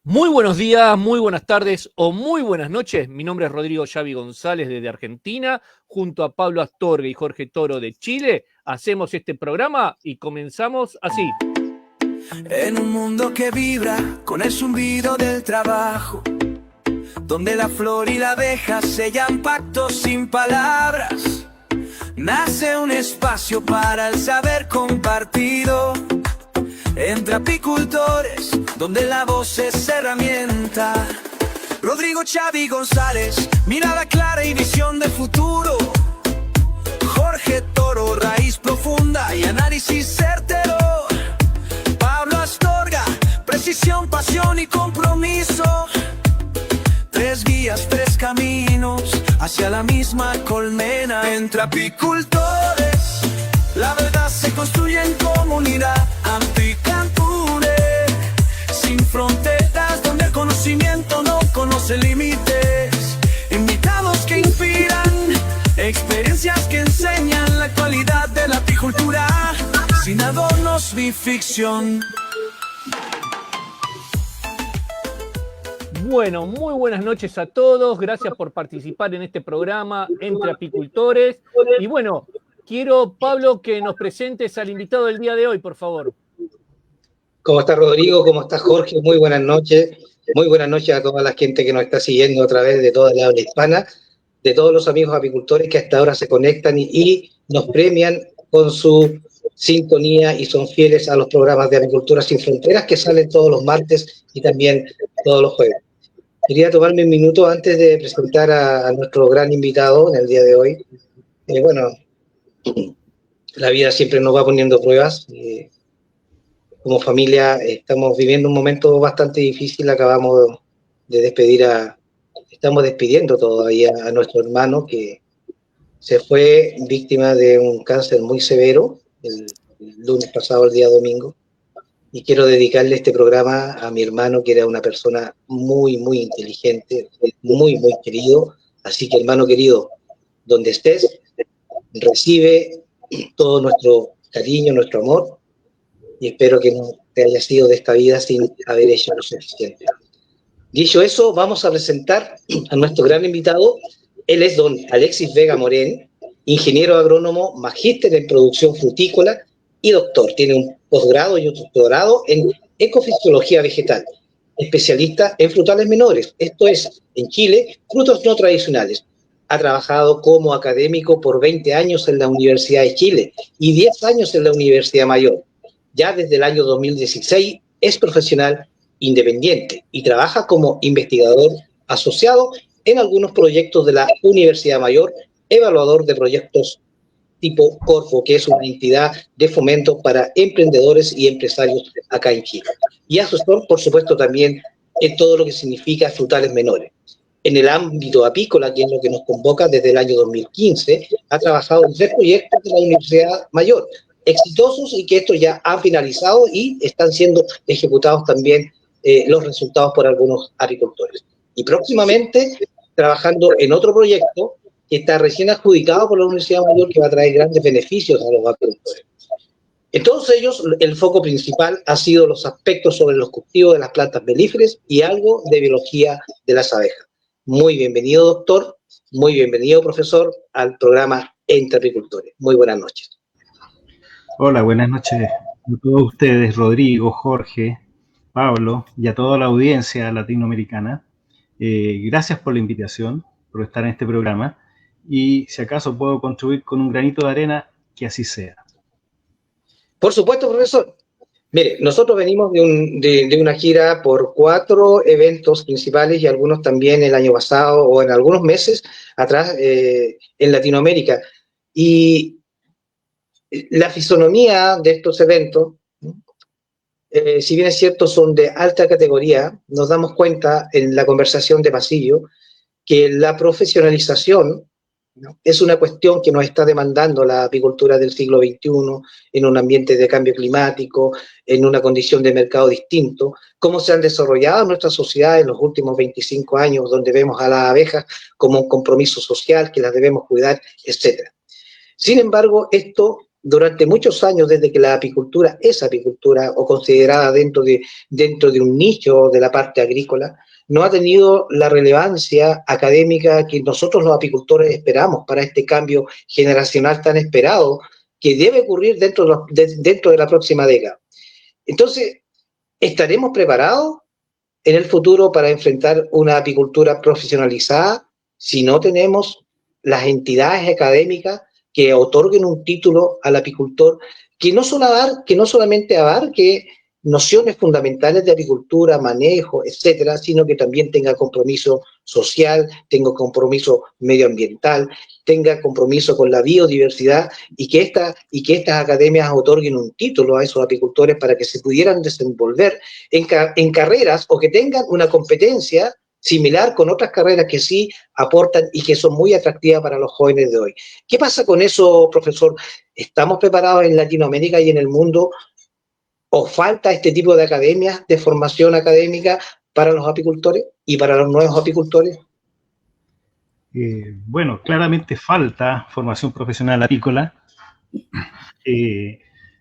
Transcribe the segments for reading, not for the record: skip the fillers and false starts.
Muy buenos días, muy buenas tardes o muy buenas noches. Mi nombre es Rodrigo Xavi González desde Argentina. Junto a Pablo Astorga y Jorge Toro de Chile, hacemos este programa y comenzamos así. En un mundo que vibra con el zumbido del trabajo, donde la flor y la abeja sellan pactos sin palabras, nace un espacio para el saber compartido entre apicultores, donde la voz es herramienta. Rodrigo Xavi González, mirada clara y visión de futuro. Jorge Toro, raíz profunda y análisis certero. Pablo Astorga, precisión, pasión y compromiso. Tres guías, tres caminos hacia la misma colmena. Entre apicultores, la verdad se construye en comunidad. Apicultores, sin fronteras, donde el conocimiento no conoce límites. Invitados que inspiran, experiencias que enseñan la cualidad de la apicultura. Sin adornos ni ficción. Bueno, muy buenas noches a todos. Gracias por participar en este programa Entre Apicultores. Y bueno, quiero, Pablo, que nos presentes al invitado del día de hoy, por favor. ¿Cómo está Rodrigo? ¿Cómo está Jorge? Muy buenas noches. Muy buenas noches a toda la gente que nos está siguiendo a través de toda la habla hispana, de todos los amigos apicultores que hasta ahora se conectan y nos premian con su sintonía y son fieles a los programas de Apicultura Sin Fronteras que salen todos los martes y también todos los jueves. Quería tomarme un minuto antes de presentar a nuestro gran invitado en el día de hoy. Bueno, la vida siempre nos va poniendo pruebas. Como familia estamos viviendo un momento bastante difícil. Acabamos de estamos despidiendo todavía a nuestro hermano que se fue víctima de un cáncer muy severo el lunes pasado, el día domingo. Y quiero dedicarle este programa a mi hermano, que era una persona muy, muy inteligente, muy, muy querido. Así que, hermano querido, donde estés, recibe todo nuestro cariño, nuestro amor, y espero que no te hayas ido de esta vida sin haber hecho lo suficiente. Dicho eso, vamos a presentar a nuestro gran invitado. Él es don Alexis Vega Morén, ingeniero agrónomo, magíster en producción frutícola y doctor. Tiene un posgrado y un doctorado en ecofisiología vegetal, especialista en frutales menores, esto es, en Chile, frutos no tradicionales. Ha trabajado como académico por 20 años en la Universidad de Chile y 10 años en la Universidad Mayor. Ya desde el año 2016 es profesional independiente y trabaja como investigador asociado en algunos proyectos de la Universidad Mayor, evaluador de proyectos tipo Corfo, que es una entidad de fomento para emprendedores y empresarios acá en Chile. Y asesor, por supuesto, también en todo lo que significa frutales menores. En el ámbito apícola, que es lo que nos convoca desde el año 2015, ha trabajado en 3 proyectos de la Universidad Mayor, exitosos y que estos ya han finalizado y están siendo ejecutados también los resultados por algunos apicultores. Y próximamente trabajando en otro proyecto que está recién adjudicado por la Universidad Mayor, que va a traer grandes beneficios a los apicultores. En todos ellos, el foco principal ha sido los aspectos sobre los cultivos de las plantas melíferas y algo de biología de las abejas. Muy bienvenido, doctor, muy bienvenido, profesor, al programa Entre Apicultores. Muy buenas noches. Hola, buenas noches a todos ustedes, Rodrigo, Jorge, Pablo y a toda la audiencia latinoamericana. Gracias por la invitación, por estar en este programa y si acaso puedo contribuir con un granito de arena, que así sea. Por supuesto, profesor. Mire, nosotros venimos de una gira por 4 eventos principales y algunos también el año pasado o en algunos meses atrás en Latinoamérica. Y la fisonomía de estos eventos, si bien es cierto, son de alta categoría, nos damos cuenta en la conversación de pasillo que la profesionalización, ¿no?, es una cuestión que nos está demandando la apicultura del siglo XXI en un ambiente de cambio climático, en una condición de mercado distinto, cómo se han desarrollado nuestras sociedades en los últimos 25 años, donde vemos a las abejas como un compromiso social que las debemos cuidar, etc. Sin embargo, esto durante muchos años, desde que la apicultura es apicultura o considerada dentro de un nicho de la parte agrícola, no ha tenido la relevancia académica que nosotros los apicultores esperamos para este cambio generacional tan esperado que debe ocurrir dentro de la próxima década. Entonces, ¿estaremos preparados en el futuro para enfrentar una apicultura profesionalizada si no tenemos las entidades académicas que otorguen un título al apicultor que no solamente abarque nociones fundamentales de apicultura, manejo, etcétera, sino que también tenga compromiso social, tenga compromiso medioambiental, tenga compromiso con la biodiversidad y que estas academias otorguen un título a esos apicultores para que se pudieran desenvolver en carreras o que tengan una competencia similar con otras carreras que sí aportan y que son muy atractivas para los jóvenes de hoy. ¿Qué pasa con eso, profesor? ¿Estamos preparados en Latinoamérica y en el mundo? ¿O falta este tipo de academias de formación académica para los apicultores y para los nuevos apicultores? Bueno, claramente falta formación profesional apícola.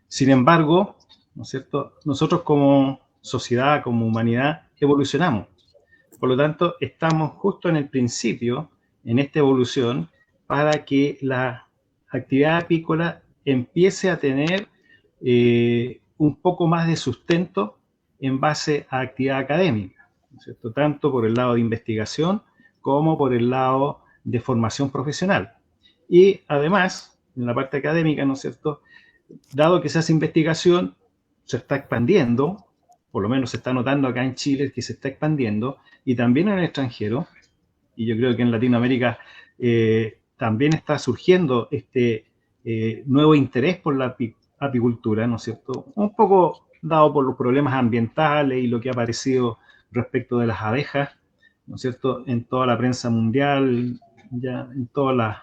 Sin embargo, ¿no es cierto?, nosotros como sociedad, como humanidad, evolucionamos. Por lo tanto, estamos justo en el principio, en esta evolución, para que la actividad apícola empiece a tener un poco más de sustento en base a actividad académica, ¿no es cierto?, tanto por el lado de investigación como por el lado de formación profesional. Y además, en la parte académica, ¿no es cierto?, dado que se hace investigación, se está expandiendo, por lo menos se está notando acá en Chile que se está expandiendo, y también en el extranjero, y yo creo que en Latinoamérica también está surgiendo este nuevo interés por la apicultura, ¿no es cierto?, un poco dado por los problemas ambientales y lo que ha aparecido respecto de las abejas, ¿no es cierto?, en toda la prensa mundial, ya en todas las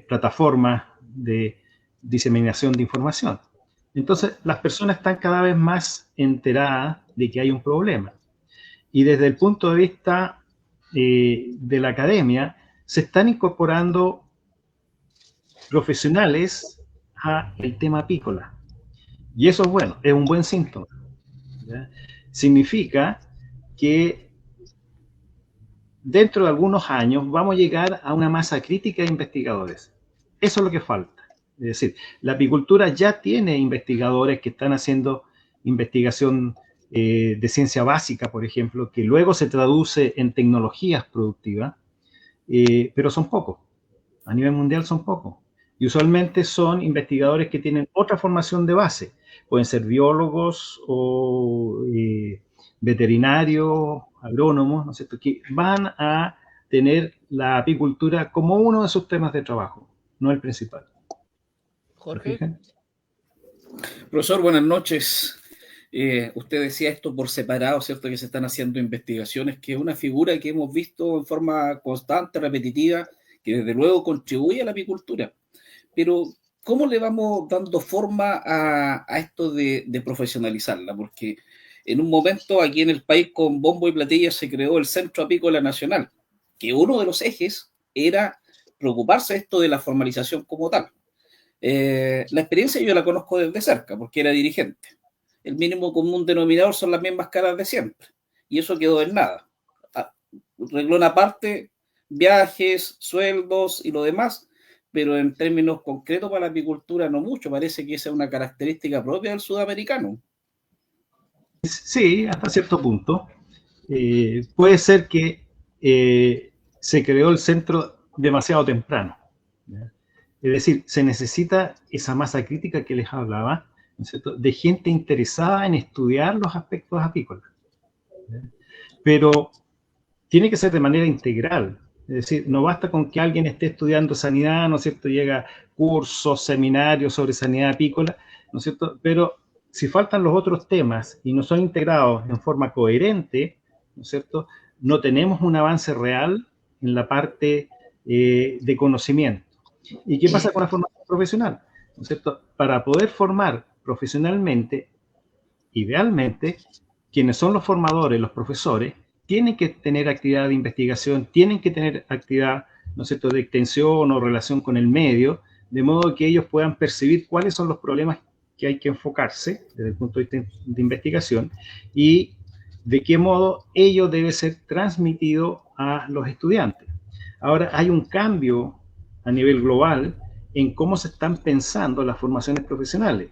plataformas de diseminación de información. Entonces, las personas están cada vez más enteradas de que hay un problema. Y desde el punto de vista de la academia, se están incorporando profesionales al tema apícola. Y eso es bueno, es un buen síntoma, ¿ya? Significa que dentro de algunos años vamos a llegar a una masa crítica de investigadores. Eso es lo que falta. Es decir, la apicultura ya tiene investigadores que están haciendo investigación de ciencia básica, por ejemplo, que luego se traduce en tecnologías productivas, pero son pocos. A nivel mundial son pocos. Y usualmente son investigadores que tienen otra formación de base. Pueden ser biólogos o veterinarios, agrónomos, ¿no es cierto?, que van a tener la apicultura como uno de sus temas de trabajo, no el principal. Jorge. Profesor, buenas noches. Usted decía esto por separado, ¿cierto?, que se están haciendo investigaciones, que es una figura que hemos visto en forma constante, repetitiva, que desde luego contribuye a la apicultura. Pero, ¿cómo le vamos dando forma a esto de profesionalizarla? Porque en un momento aquí en el país con bombo y platillo se creó el Centro Apícola Nacional, que uno de los ejes era preocuparse de esto de la formalización como tal. La experiencia yo la conozco desde cerca porque era dirigente. El mínimo común denominador son las mismas caras de siempre y eso quedó en nada. Renglón aparte, viajes, sueldos y lo demás, pero en términos concretos para la apicultura no mucho. Parece que esa es una característica propia del sudamericano. Sí, hasta cierto punto. Puede ser que se creó el centro demasiado temprano, ¿ya? Es decir, se necesita esa masa crítica que les hablaba, ¿no es cierto?, de gente interesada en estudiar los aspectos apícolas, ¿ya? Pero tiene que ser de manera integral. Es decir, no basta con que alguien esté estudiando sanidad, ¿no es cierto?, llega cursos, seminarios sobre sanidad apícola, ¿no es cierto?, pero si faltan los otros temas y no son integrados en forma coherente, ¿no es cierto?, no tenemos un avance real en la parte de conocimiento. ¿Y qué pasa con la formación profesional? ¿No es cierto? Para poder formar profesionalmente, idealmente, quienes son los formadores, los profesores, tienen que tener actividad de investigación, tienen que tener actividad, ¿no es cierto?, de extensión o relación con el medio, de modo que ellos puedan percibir cuáles son los problemas que hay que enfocarse desde el punto de vista de investigación y de qué modo ello debe ser transmitido a los estudiantes. Ahora, hay un cambio a nivel global en cómo se están pensando las formaciones profesionales,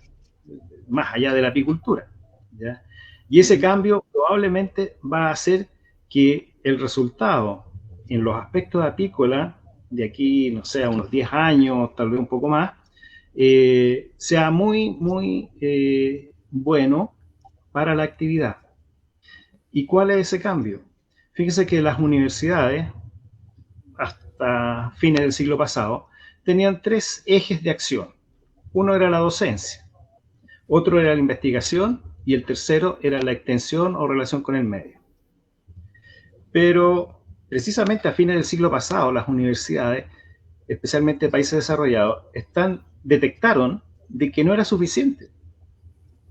más allá de la apicultura, ¿ya? Y ese cambio probablemente va a hacer que el resultado en los aspectos apícola, de aquí, no sé, a unos 10 años, tal vez un poco más, sea muy bueno para la actividad. ¿Y cuál es ese cambio? Fíjense que las universidades, hasta fines del siglo pasado, tenían 3 ejes de acción. Uno era la docencia, otro era la investigación y el tercero era la extensión o relación con el medio. Pero precisamente a fines del siglo pasado, las universidades, especialmente países desarrollados, detectaron de que no era suficiente,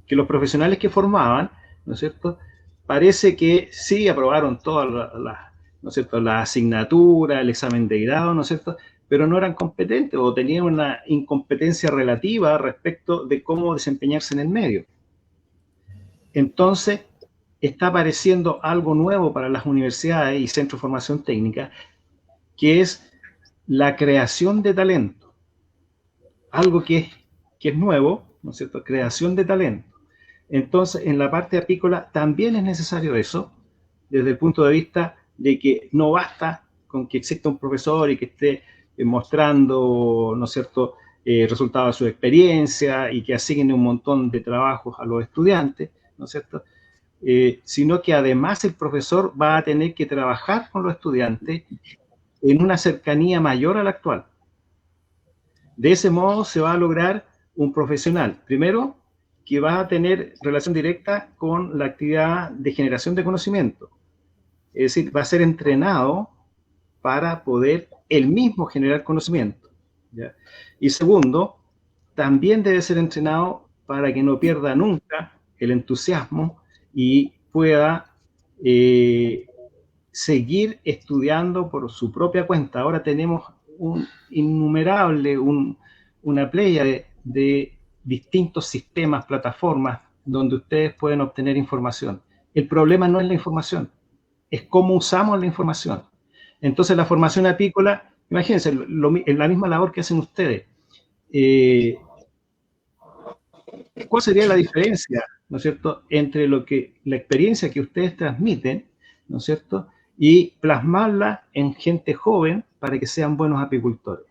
que los profesionales que formaban, ¿no es cierto?, parece que sí aprobaron todas ¿no es cierto?, la asignatura, el examen de grado, ¿no es cierto?, pero no eran competentes o tenían una incompetencia relativa respecto de cómo desempeñarse en el medio. Entonces, está apareciendo algo nuevo para las universidades y centros de formación técnica, que es la creación de talento. Algo que es nuevo, ¿no es cierto?, creación de talento. Entonces, en la parte apícola también es necesario eso, desde el punto de vista de que no basta con que exista un profesor y que esté mostrando, ¿no es cierto?, resultados de su experiencia y que asigne un montón de trabajos a los estudiantes, ¿no es cierto?, sino que además el profesor va a tener que trabajar con los estudiantes en una cercanía mayor a la actual. De ese modo se va a lograr un profesional, primero, que va a tener relación directa con la actividad de generación de conocimiento. Es decir, va a ser entrenado para poder él mismo generar conocimiento, ¿ya? Y segundo, también debe ser entrenado para que no pierda nunca el entusiasmo y pueda seguir estudiando por su propia cuenta. Ahora tenemos una playa de distintos sistemas, plataformas, donde ustedes pueden obtener información. El problema no es la información, es cómo usamos la información. Entonces, la formación apícola, imagínense, en la misma labor que hacen ustedes. ¿Cuál sería la diferencia, ¿no es cierto?, entre la experiencia que ustedes transmiten, ¿no es cierto?, y plasmarla en gente joven para que sean buenos apicultores?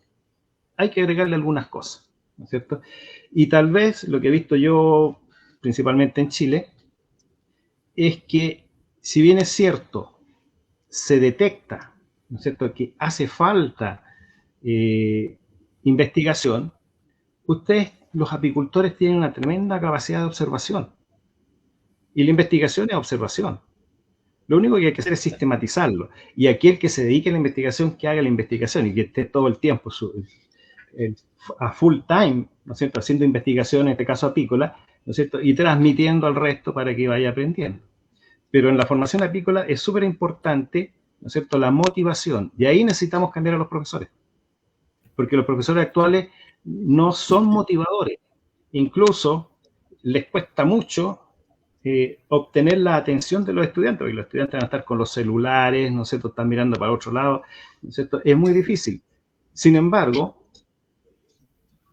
Hay que agregarle algunas cosas, ¿no es cierto? Y tal vez lo que he visto yo, principalmente en Chile, es que, si bien es cierto, se detecta, ¿no es cierto?, que hace falta investigación, ustedes, los apicultores, tienen una tremenda capacidad de observación. Y la investigación es observación. Lo único que hay que hacer es sistematizarlo. Y aquel que se dedique a la investigación, que haga la investigación y que esté todo el tiempo a full time, ¿no es cierto?, haciendo investigación, en este caso apícola, ¿no es cierto?, y transmitiendo al resto para que vaya aprendiendo. Pero en la formación apícola es súper importante, ¿no es cierto?, la motivación. Y ahí necesitamos cambiar a los profesores. Porque los profesores actuales no son motivadores. Incluso les cuesta mucho obtener la atención de los estudiantes, porque los estudiantes van a estar con los celulares, ¿no es cierto?, están mirando para otro lado, ¿no es cierto?, es muy difícil. Sin embargo,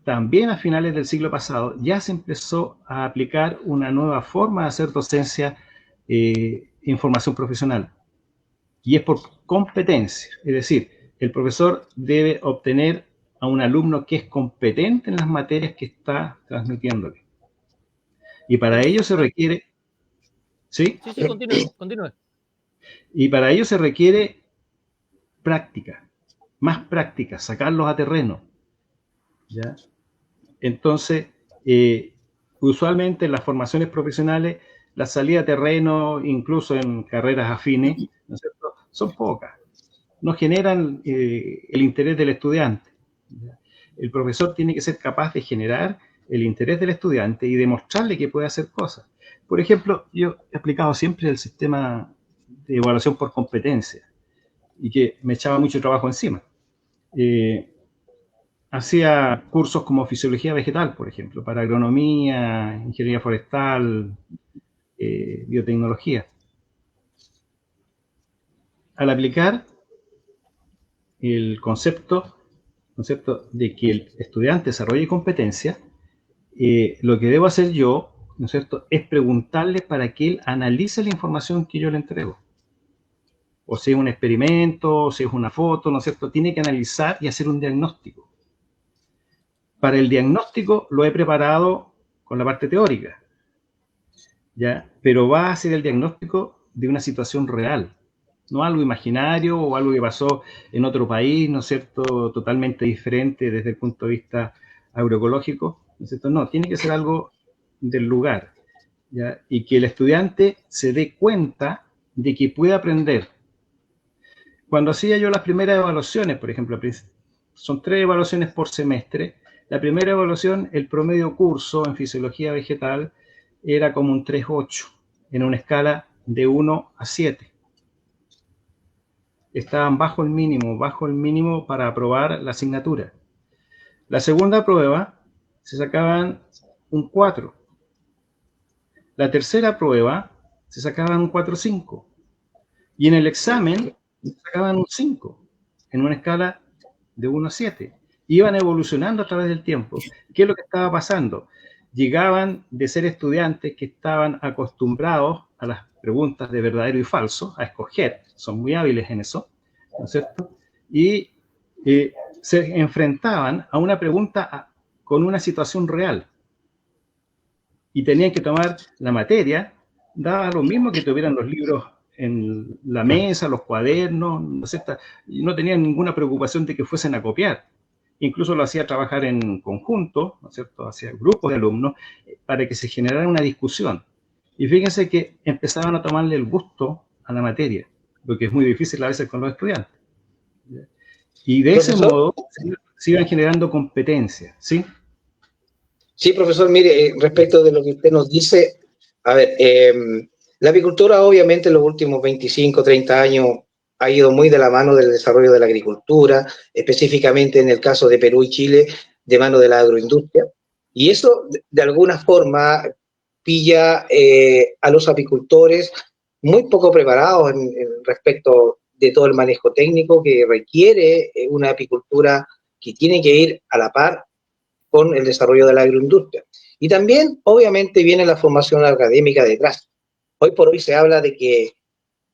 también a finales del siglo pasado ya se empezó a aplicar una nueva forma de hacer docencia en formación profesional, y es por competencia. Es decir, el profesor debe obtener a un alumno que es competente en las materias que está transmitiéndole. Y para ello se requiere... ¿Sí? Sí, continúe. Y para ello se requiere práctica, más práctica, sacarlos a terreno, ¿ya? Entonces, usualmente en las formaciones profesionales, la salida a terreno, incluso en carreras afines, ¿no es cierto?, son pocas. No generan el interés del estudiante, ¿ya? El profesor tiene que ser capaz de generar el interés del estudiante y demostrarle que puede hacer cosas. Por ejemplo, yo he aplicado siempre el sistema de evaluación por competencia y que me echaba mucho trabajo encima. hacía cursos como fisiología vegetal, por ejemplo, para agronomía, ingeniería forestal, biotecnología. Al aplicar el concepto de que el estudiante desarrolle competencia, lo que debo hacer yo, ¿no es cierto?, es preguntarle para que él analice la información que yo le entrego. O si es un experimento, o si es una foto, ¿no es cierto?, tiene que analizar y hacer un diagnóstico. Para el diagnóstico lo he preparado con la parte teórica, ¿ya? Pero va a hacer el diagnóstico de una situación real, no algo imaginario o algo que pasó en otro país, ¿no es cierto?, totalmente diferente desde el punto de vista agroecológico, ¿no es cierto? No, tiene que ser algo del lugar, ¿ya? Y que el estudiante se dé cuenta de que puede aprender. Cuando hacía yo las primeras evaluaciones, por ejemplo, son 3 evaluaciones por semestre. La primera evaluación, el promedio curso en fisiología vegetal era como un 3,8 en una escala de 1 a 7. Estaban bajo el mínimo para aprobar la asignatura. La segunda prueba se sacaban un 4. La tercera prueba se sacaban un 4,5. Y en el examen se sacaban un 5 en una escala de 1 a 7. Iban evolucionando a través del tiempo. ¿Qué es lo que estaba pasando? Llegaban de ser estudiantes que estaban acostumbrados a las preguntas de verdadero y falso, a escoger, son muy hábiles en eso, ¿no es cierto? Y se enfrentaban a una pregunta con una situación real. Y tenían que tomar la materia, daba lo mismo que tuvieran los libros en la mesa, los cuadernos, ¿no es cierto? Y no tenían ninguna preocupación de que fuesen a copiar. Incluso lo hacía trabajar en conjunto, ¿no es cierto?, hacia grupos de alumnos, para que se generara una discusión. Y fíjense que empezaban a tomarle el gusto a la materia, lo que es muy difícil a veces con los estudiantes. Y de ese modo se iban generando competencias, ¿sí? Sí, profesor, mire, respecto de lo que usted nos dice, a ver, la apicultura obviamente en los últimos 25, 30 años ha ido muy de la mano del desarrollo de la agricultura, específicamente en el caso de Perú y Chile, de mano de la agroindustria. Y eso, de alguna forma, pilla a los apicultores muy poco preparados en respecto de todo el manejo técnico que requiere una apicultura que tiene que ir a la par con el desarrollo de la agroindustria. Y también, obviamente, viene la formación académica detrás. Hoy por hoy se habla de que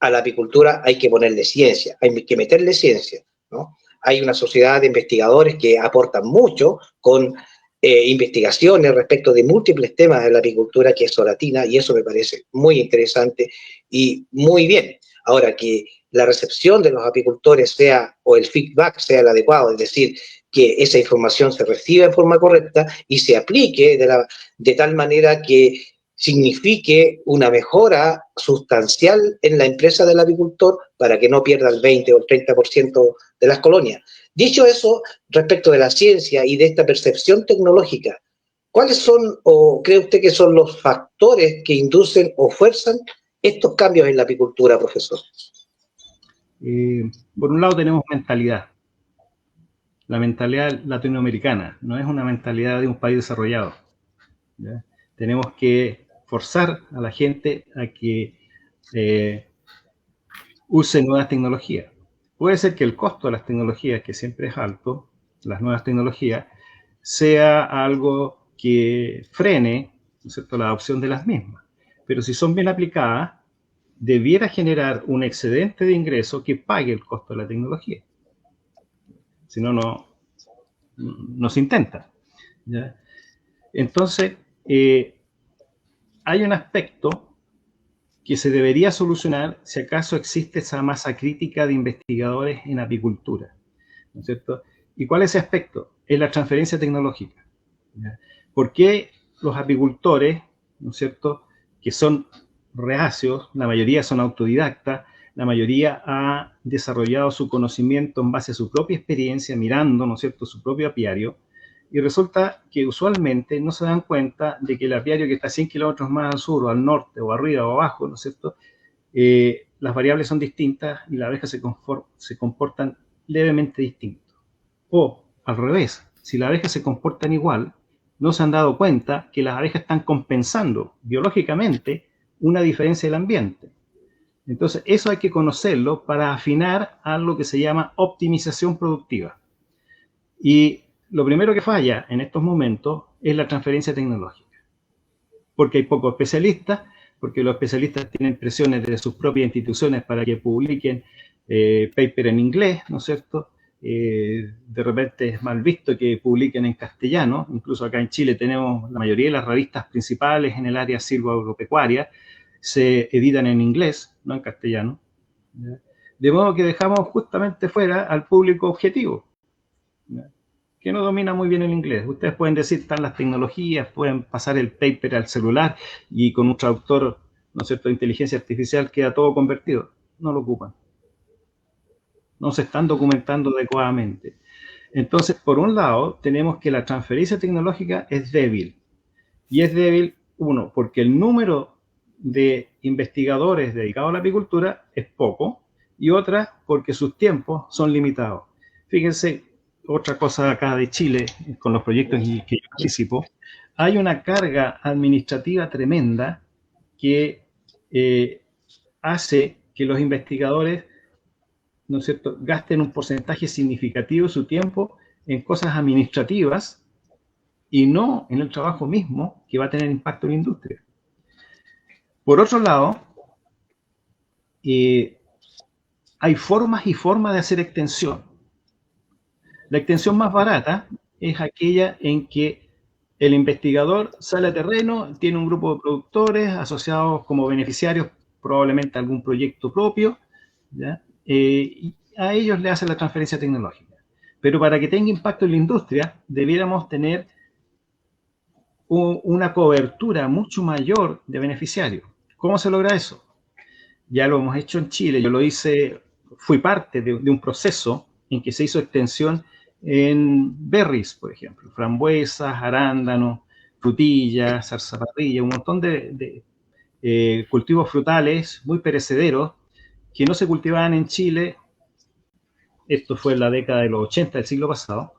a la apicultura hay que ponerle ciencia, hay que meterle ciencia, ¿no? Hay una sociedad de investigadores que aportan mucho con investigaciones respecto de múltiples temas de la apicultura, que es Soratina, y eso me parece muy interesante y muy bien. Ahora, que la recepción de los apicultores sea, o el feedback sea el adecuado, es decir, que esa información se reciba en forma correcta y se aplique de tal manera que signifique una mejora sustancial en la empresa del apicultor para que no pierda el 20 o el 30% de las colonias. Dicho eso, respecto de la ciencia y de esta percepción tecnológica, ¿cuáles son, o cree usted que son los factores que inducen o fuerzan estos cambios en la apicultura, profesor? Por un lado tenemos mentalidad. La mentalidad latinoamericana no es una mentalidad de un país desarrollado, ¿ya? Tenemos que forzar a la gente a que use nuevas tecnologías. Puede ser que el costo de las tecnologías, que siempre es alto, las nuevas tecnologías, sea algo que frene, ¿no es cierto?, la adopción de las mismas. Pero si son bien aplicadas, debiera generar un excedente de ingreso que pague el costo de la tecnología. Si no, no se intenta, ¿ya? Entonces, hay un aspecto que se debería solucionar si acaso existe esa masa crítica de investigadores en apicultura, ¿no es cierto? ¿Y cuál es ese aspecto? Es la transferencia tecnológica, ¿ya? ¿Por qué los apicultores, ¿no es cierto?, que son reacios, la mayoría son autodidactas, la mayoría ha desarrollado su conocimiento en base a su propia experiencia, mirando, ¿no es cierto?, su propio apiario, y resulta que usualmente no se dan cuenta de que el apiario que está 100 kilómetros más al sur, o al norte, o arriba, o abajo, ¿no es cierto?, las variables son distintas y las abejas se comportan levemente distinto. O, al revés, si las abejas se comportan igual, no se han dado cuenta que las abejas están compensando biológicamente una diferencia del ambiente. Entonces, eso hay que conocerlo para afinar a lo que se llama optimización productiva. Y lo primero que falla en estos momentos es la transferencia tecnológica, porque hay pocos especialistas, porque los especialistas tienen presiones de sus propias instituciones para que publiquen paper en inglés, ¿no es cierto? De repente es mal visto que publiquen en castellano. Incluso acá en Chile tenemos la mayoría de las revistas principales en el área silvoagropecuaria se editan en inglés, no en castellano. De modo que dejamos justamente fuera al público objetivo, que no domina muy bien el inglés. Ustedes pueden decir, están las tecnologías, pueden pasar el paper al celular y con un traductor, ¿no es cierto?, de inteligencia artificial queda todo convertido. No lo ocupan. No se están documentando adecuadamente. Entonces, por un lado, tenemos que la transferencia tecnológica es débil. Y es débil, uno, porque el número de investigadores dedicados a la apicultura es poco, y otra, porque sus tiempos son limitados. Fíjense, otra cosa acá de Chile, con los proyectos en que yo participo, hay una carga administrativa tremenda que hace que los investigadores, ¿no es cierto?, gasten un porcentaje significativo de su tiempo en cosas administrativas y no en el trabajo mismo que va a tener impacto en la industria. Por otro lado, hay formas y formas de hacer extensión. La extensión más barata es aquella en que el investigador sale a terreno, tiene un grupo de productores asociados como beneficiarios, probablemente a algún proyecto propio, ¿ya? Y a ellos le hace la transferencia tecnológica. Pero para que tenga impacto en la industria, debiéramos tener una cobertura mucho mayor de beneficiarios. ¿Cómo se logra eso? Ya lo hemos hecho en Chile. Yo lo hice, fui parte de un proceso en que se hizo extensión en berries, por ejemplo, frambuesas, arándanos, frutillas, zarzaparrilla, un montón de cultivos frutales muy perecederos que no se cultivaban en Chile. Esto fue en la década de los 80 del siglo pasado.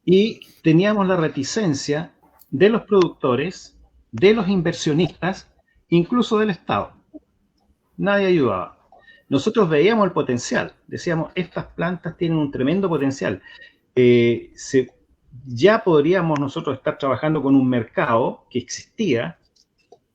Y teníamos la reticencia de los productores, de los inversionistas, incluso del Estado. Nadie ayudaba. Nosotros veíamos el potencial, decíamos, estas plantas tienen un tremendo potencial. Ya podríamos nosotros estar trabajando con un mercado que existía,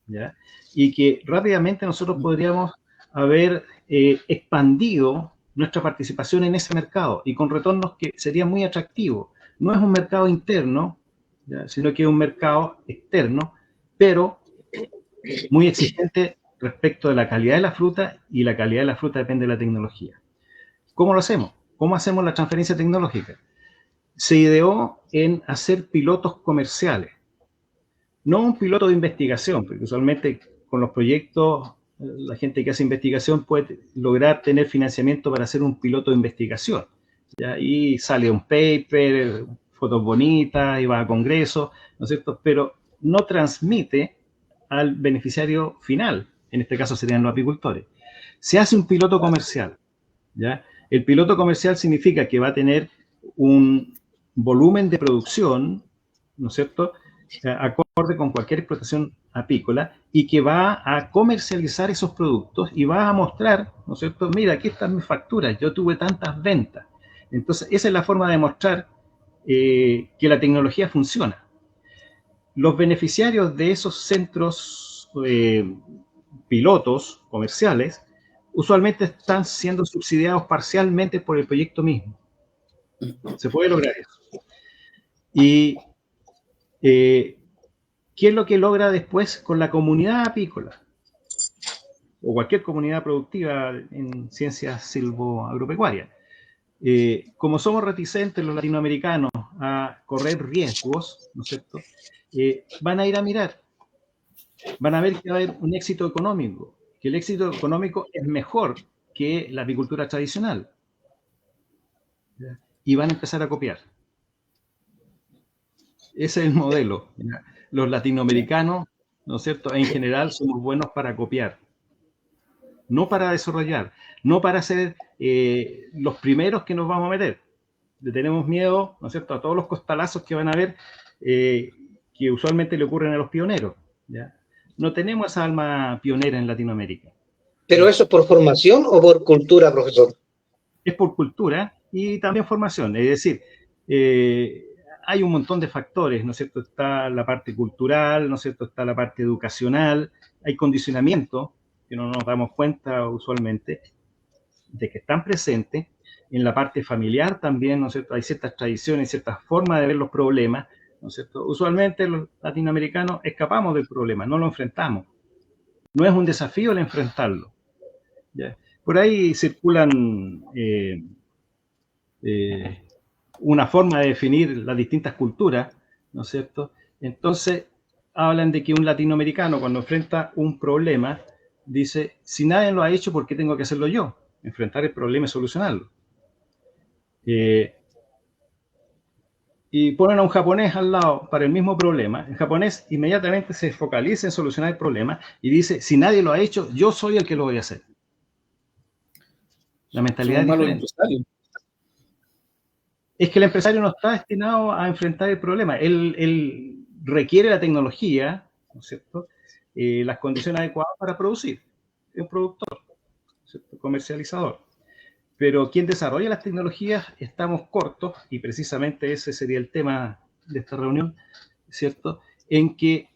¿ya? Y que rápidamente nosotros podríamos haber expandido nuestra participación en ese mercado y con retornos que serían muy atractivos. No es un mercado interno, ¿ya?, sino que es un mercado externo, pero muy exigente respecto de la calidad de la fruta, y la calidad de la fruta depende de la tecnología. ¿Cómo lo hacemos? ¿Cómo hacemos la transferencia tecnológica? Se ideó en hacer pilotos comerciales, no un piloto de investigación, porque usualmente con los proyectos la gente que hace investigación puede lograr tener financiamiento para hacer un piloto de investigación, ¿ya? Y sale un paper, fotos bonitas, y va a congresos, ¿no es cierto? Pero no transmite al beneficiario final, en este caso serían los apicultores. Se hace un piloto comercial, ¿ya? El piloto comercial significa que va a tener un volumen de producción, ¿no es cierto?, acorde con cualquier explotación apícola, y que va a comercializar esos productos y va a mostrar, ¿no es cierto?, mira, aquí están mis facturas, yo tuve tantas ventas. Entonces, esa es la forma de mostrar que la tecnología funciona. Los beneficiarios de esos centros pilotos comerciales usualmente están siendo subsidiados parcialmente por el proyecto mismo. Se puede lograr eso. Y ¿qué es lo que logra después con la comunidad apícola? O cualquier comunidad productiva en ciencias silvoagropecuarias. Como somos reticentes los latinoamericanos a correr riesgos, ¿no es cierto?, van a ir a mirar, van a ver que va a haber un éxito económico, que el éxito económico es mejor que la apicultura tradicional, y van a empezar a copiar. Ese es el modelo. Los latinoamericanos, ¿no es cierto?, en general somos buenos para copiar, no para desarrollar, no para ser los primeros que nos vamos a meter, Le tenemos miedo, ¿no es cierto?, a todos los costalazos que van a haber, que usualmente le ocurren a los pioneros, ¿ya? No tenemos esa alma pionera en Latinoamérica. ¿Pero eso es por formación o por cultura, profesor? Es por cultura y también formación. Es decir, hay un montón de factores, ¿no es cierto? Está la parte cultural, ¿no es cierto? Está la parte educacional, hay condicionamientos que no nos damos cuenta usualmente de que están presentes. En la parte familiar también, ¿no es cierto? Hay ciertas tradiciones, ciertas formas de ver los problemas, ¿no es cierto? Usualmente los latinoamericanos escapamos del problema, no lo enfrentamos. No es un desafío el enfrentarlo, ¿ya? Por ahí circulan una forma de definir las distintas culturas, ¿no es cierto? Entonces, hablan de que un latinoamericano cuando enfrenta un problema, dice, si nadie lo ha hecho, ¿por qué tengo que hacerlo yo? Enfrentar el problema y solucionarlo. Y ponen a un japonés al lado para el mismo problema. El japonés inmediatamente se focaliza en solucionar el problema y dice, si nadie lo ha hecho, yo soy el que lo voy a hacer. La mentalidad es diferente. Es que el empresario no está destinado a enfrentar el problema. Él requiere la tecnología, ¿no es cierto?, las condiciones adecuadas para producir. Es un productor, ¿no es cierto?, comercializador. Pero quien desarrolla las tecnologías estamos cortos, y precisamente ese sería el tema de esta reunión, ¿cierto?, en que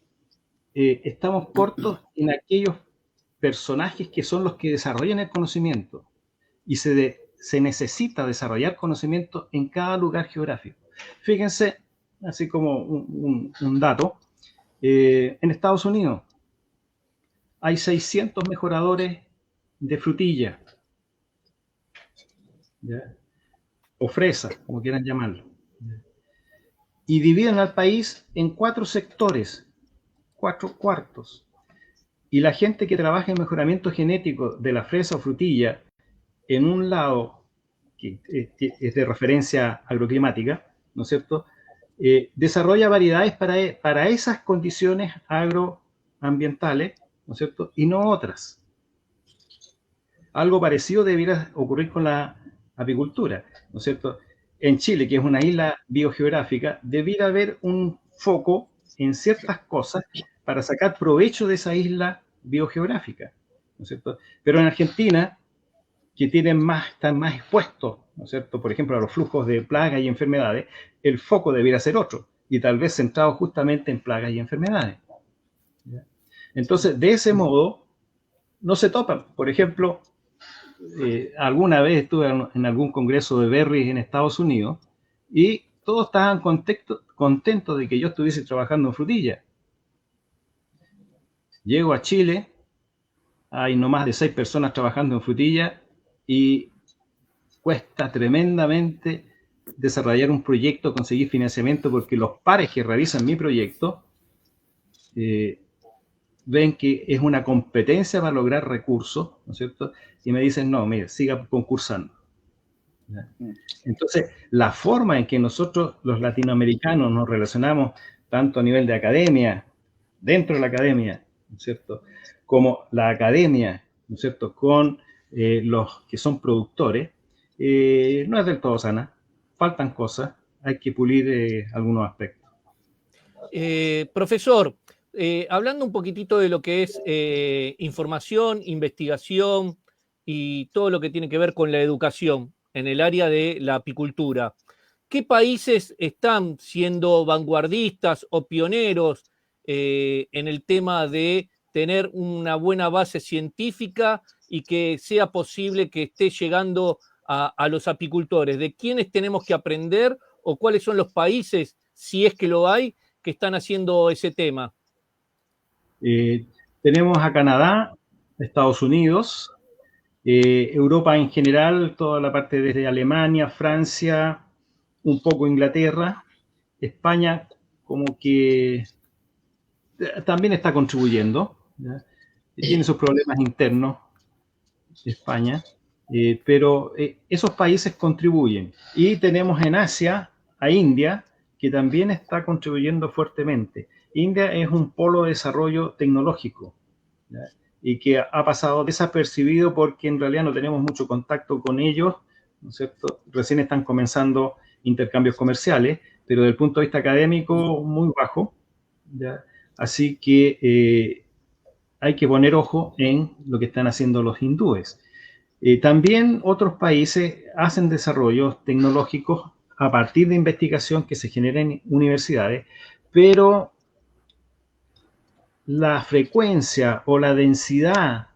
estamos cortos en aquellos personajes que son los que desarrollan el conocimiento, y se necesita desarrollar conocimiento en cada lugar geográfico. Fíjense, así como un dato, en Estados Unidos hay 600 mejoradores de frutilla, ¿ya?, o fresa, como quieran llamarlo, ¿ya?, y dividen al país en 4 sectores, 4 cuartos, y la gente que trabaja en mejoramiento genético de la fresa o frutilla en un lado que es de referencia agroclimática, ¿no es cierto?, desarrolla variedades para esas condiciones agroambientales, ¿no es cierto?, y no otras. Algo parecido debiera ocurrir con la apicultura, ¿no es cierto? En Chile, que es una isla biogeográfica, debiera haber un foco en ciertas cosas para sacar provecho de esa isla biogeográfica, ¿no es cierto? Pero en Argentina, que están más expuestos, ¿no es cierto?, por ejemplo, a los flujos de plagas y enfermedades, el foco debiera ser otro, y tal vez centrado justamente en plagas y enfermedades. ¿Ya? Entonces, de ese modo, no se topan. Por ejemplo, alguna vez estuve en algún congreso de berries en Estados Unidos, y todos estaban contentos de que yo estuviese trabajando en frutilla. Llego a Chile, hay no más de 6 personas trabajando en frutilla, y cuesta tremendamente desarrollar un proyecto, conseguir financiamiento, porque los pares que realizan mi proyecto ven que es una competencia para lograr recursos, ¿no es cierto?, y me dicen, no, mire, siga concursando. ¿Ya? Entonces, la forma en que nosotros, los latinoamericanos, nos relacionamos, tanto a nivel de academia, dentro de la academia, ¿no es cierto?, como la academia, ¿no es cierto?, con los que son productores, no es del todo sana. Faltan cosas, hay que pulir algunos aspectos. Profesor, hablando un poquitito de lo que es información, investigación y todo lo que tiene que ver con la educación en el área de la apicultura, ¿qué países están siendo vanguardistas o pioneros en el tema de tener una buena base científica y que sea posible que esté llegando a los apicultores? ¿De quiénes tenemos que aprender o cuáles son los países, si es que lo hay, que están haciendo ese tema? Tenemos a Canadá, Estados Unidos, Europa en general, toda la parte desde Alemania, Francia, un poco Inglaterra, España como que también está contribuyendo, ¿ya? Tiene sus problemas internos, España, pero esos países contribuyen. Y tenemos en Asia a India, que también está contribuyendo fuertemente. India es un polo de desarrollo tecnológico, ¿ya?, y que ha pasado desapercibido porque en realidad no tenemos mucho contacto con ellos, ¿no es cierto? Recién están comenzando intercambios comerciales, pero desde el punto de vista académico muy bajo, ¿ya? Así que hay que poner ojo en lo que están haciendo los hindúes. También otros países hacen desarrollos tecnológicos a partir de investigación que se genera en universidades, pero la frecuencia o la densidad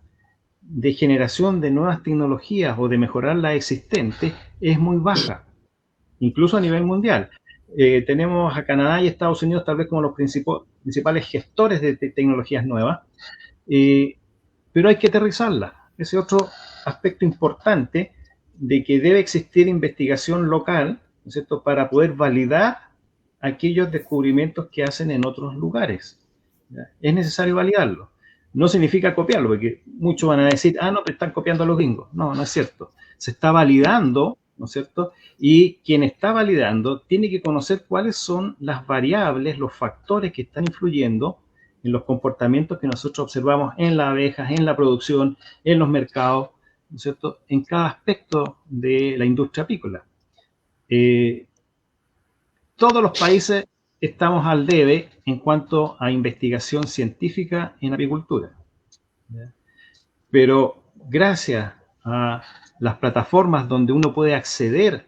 de generación de nuevas tecnologías o de mejorar las existentes es muy baja, incluso a nivel mundial. Tenemos a Canadá y Estados Unidos tal vez como los principales gestores de tecnologías nuevas, pero hay que aterrizarlas. Ese otro aspecto importante de que debe existir investigación local, ¿no es cierto?, para poder validar aquellos descubrimientos que hacen en otros lugares. ¿Ya? Es necesario validarlo. No significa copiarlo, porque muchos van a decir, no, pero están copiando a los gringos. No, no es cierto. Se está validando, ¿no es cierto? Y quien está validando tiene que conocer cuáles son las variables, los factores que están influyendo en los comportamientos que nosotros observamos en las abejas, en la producción, en los mercados, ¿no es cierto?, en cada aspecto de la industria apícola. Todos los países estamos al debe en cuanto a investigación científica en apicultura. ¿Ya? Pero gracias a las plataformas donde uno puede acceder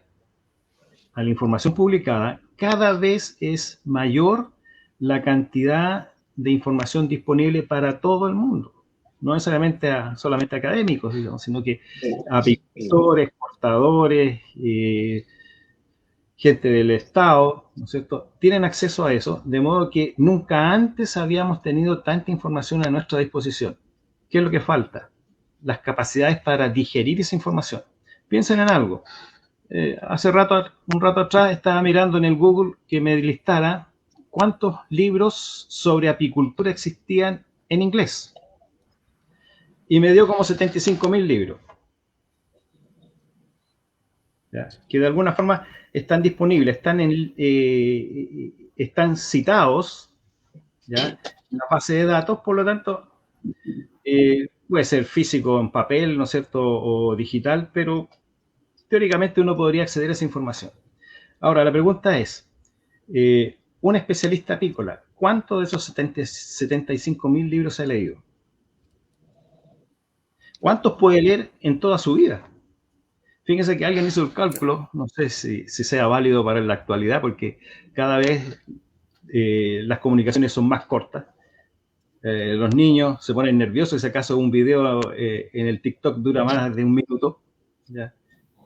a la información publicada, cada vez es mayor la cantidad de información disponible para todo el mundo. No necesariamente solamente académicos, digamos, sino que apicultores, exportadores, gente del Estado, ¿no es cierto?, tienen acceso a eso, de modo que nunca antes habíamos tenido tanta información a nuestra disposición. ¿Qué es lo que falta? Las capacidades para digerir esa información. Piensen en algo. Un rato atrás estaba mirando en el Google que me listara cuántos libros sobre apicultura existían en inglés. Y me dio como 75.000 libros. ¿Ya? Que de alguna forma están disponibles, están citados, ¿ya?, en la base de datos, por lo tanto, puede ser físico en papel, ¿no es cierto?, o digital, pero teóricamente uno podría acceder a esa información. Ahora, la pregunta es, un especialista apícola, ¿cuántos de esos 75.000 libros ha leído? ¿Cuántos puede leer en toda su vida? Fíjense que alguien hizo el cálculo, no sé si sea válido para la actualidad, porque cada vez las comunicaciones son más cortas. Los niños se ponen nerviosos, si acaso un video en el TikTok dura más de 1 minuto, ¿ya?,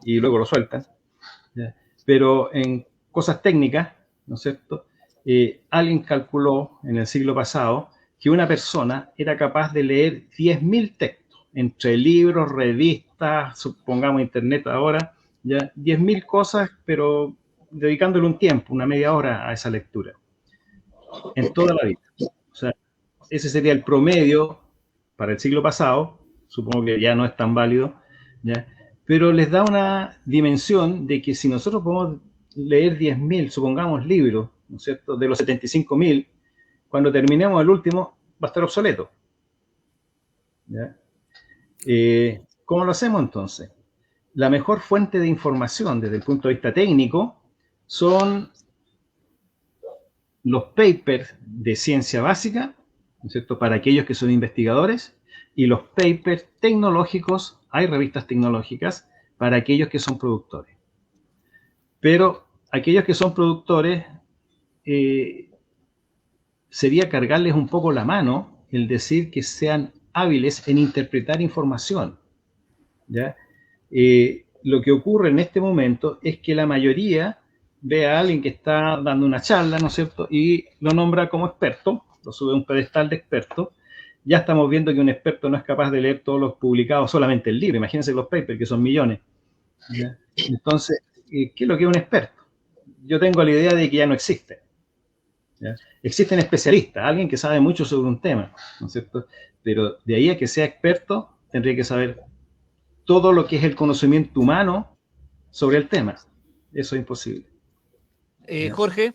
y luego lo sueltan, ¿ya? Pero en cosas técnicas, ¿no es cierto?, alguien calculó en el siglo pasado que una persona era capaz de leer 10.000 textos, entre libros, revistas, supongamos internet ahora, ya 10.000 cosas, pero dedicándole un tiempo, una media hora a esa lectura, en toda la vida. O sea, ese sería el promedio para el siglo pasado, supongo que ya no es tan válido, ¿ya?, pero les da una dimensión de que si nosotros podemos leer 10.000, supongamos, libros, ¿no es cierto?, de los 75.000, cuando terminemos el último va a estar obsoleto. ¿Ya? ¿Cómo lo hacemos entonces? La mejor fuente de información desde el punto de vista técnico son los papers de ciencia básica, ¿no es cierto?, para aquellos que son investigadores, y los papers tecnológicos, hay revistas tecnológicas para aquellos que son productores. Pero aquellos que son productores, sería cargarles un poco la mano el decir que sean hábiles en interpretar información, ¿ya? Lo que ocurre en este momento es que la mayoría ve a alguien que está dando una charla, ¿no es cierto?, y lo nombra como experto, lo sube a un pedestal de experto. Ya estamos viendo que un experto no es capaz de leer todos los publicados, solamente el libro. Imagínense los papers, que son millones, ¿ya? Entonces, ¿qué es lo que es un experto? Yo tengo la idea de que ya no existe, ¿ya? Existen especialistas, alguien que sabe mucho sobre un tema, ¿no es cierto? Pero de ahí a que sea experto, tendría que saber todo lo que es el conocimiento humano sobre el tema. Eso es imposible. Jorge.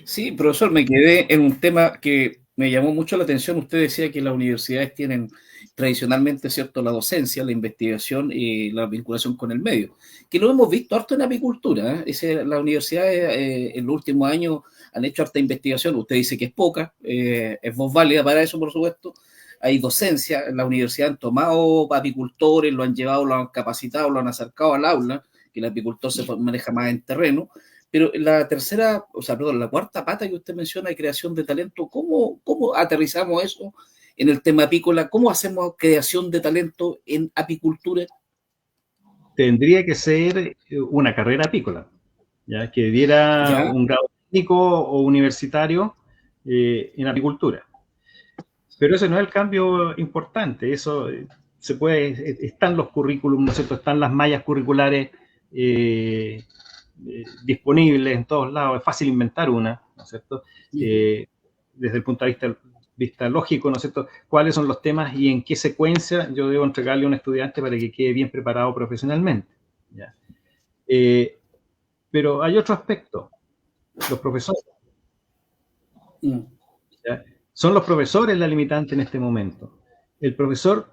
Sí, profesor, me quedé en un tema que Me llamó mucho la atención, usted decía que las universidades tienen tradicionalmente, ¿cierto?, la docencia, la investigación y la vinculación con el medio, que lo hemos visto harto en apicultura, ¿eh? Las universidades en los últimos años han hecho harta investigación, usted dice que es poca, es voz válida para eso, por supuesto. Hay docencia, en la universidad han tomado apicultores, lo han llevado, lo han capacitado, lo han acercado al aula, que el apicultor se maneja más en terreno. Pero la tercera, o sea, perdón, la cuarta pata que usted menciona de creación de talento, ¿cómo aterrizamos eso en el tema apícola? ¿Cómo hacemos creación de talento en apicultura? Tendría que ser una carrera apícola, ¿ya? Que diera ¿Ya? un grado técnico o universitario en apicultura. Pero ese no es el cambio importante, eso se puede, están los currículums, ¿no es cierto? Están las mallas curriculares disponibles en todos lados, es fácil inventar una, ¿no es cierto? Desde el punto de vista lógico, ¿no es cierto? ¿Cuáles son los temas y en qué secuencia yo debo entregarle a un estudiante para que quede bien preparado profesionalmente? ¿Ya? Pero hay otro aspecto, los profesores. ¿Ya? Son los profesores la limitante en este momento. El profesor,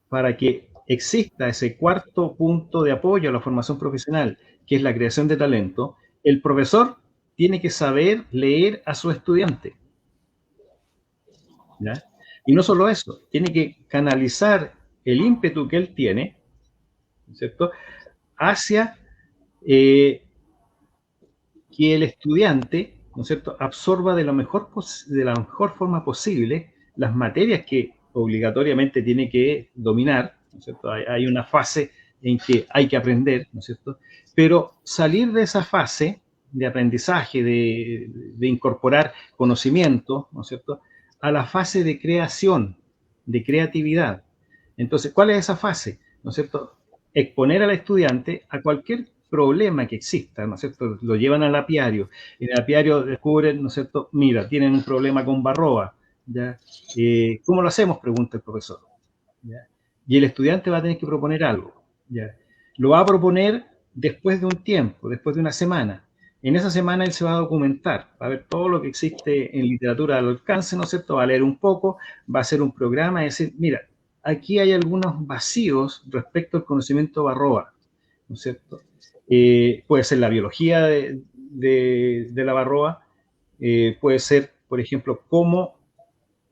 para que exista ese cuarto punto de apoyo a la formación profesional, que es la creación de talento, el profesor tiene que saber leer a su estudiante. ¿Ya? Y no solo eso, tiene que canalizar el ímpetu que él tiene, ¿cierto?, hacia que el estudiante, ¿no es cierto?, absorba de la mejor forma posible las materias que obligatoriamente tiene que dominar, ¿no es cierto? Hay una fase en que hay que aprender, ¿no es cierto? Pero salir de esa fase de aprendizaje, de incorporar conocimiento, ¿no es cierto?, a la fase de creación, de creatividad. Entonces, ¿cuál es esa fase? ¿No es cierto? Exponer al estudiante a cualquier problema que exista, ¿no es cierto? Lo llevan al apiario. En el apiario descubren, ¿no es cierto? Mira, tienen un problema con Varroa, ¿ya? ¿Cómo lo hacemos?, pregunta el profesor, ¿ya? Y el estudiante va a tener que proponer algo, ¿ya? Lo va a proponer después de un tiempo, después de una semana. En esa semana él se va a documentar, va a ver todo lo que existe en literatura al alcance, ¿no es cierto? Va a leer un poco, va a hacer un programa y decir, mira, aquí hay algunos vacíos respecto al conocimiento Varroa, ¿no es cierto? Puede ser la biología de la Varroa, puede ser, por ejemplo, cómo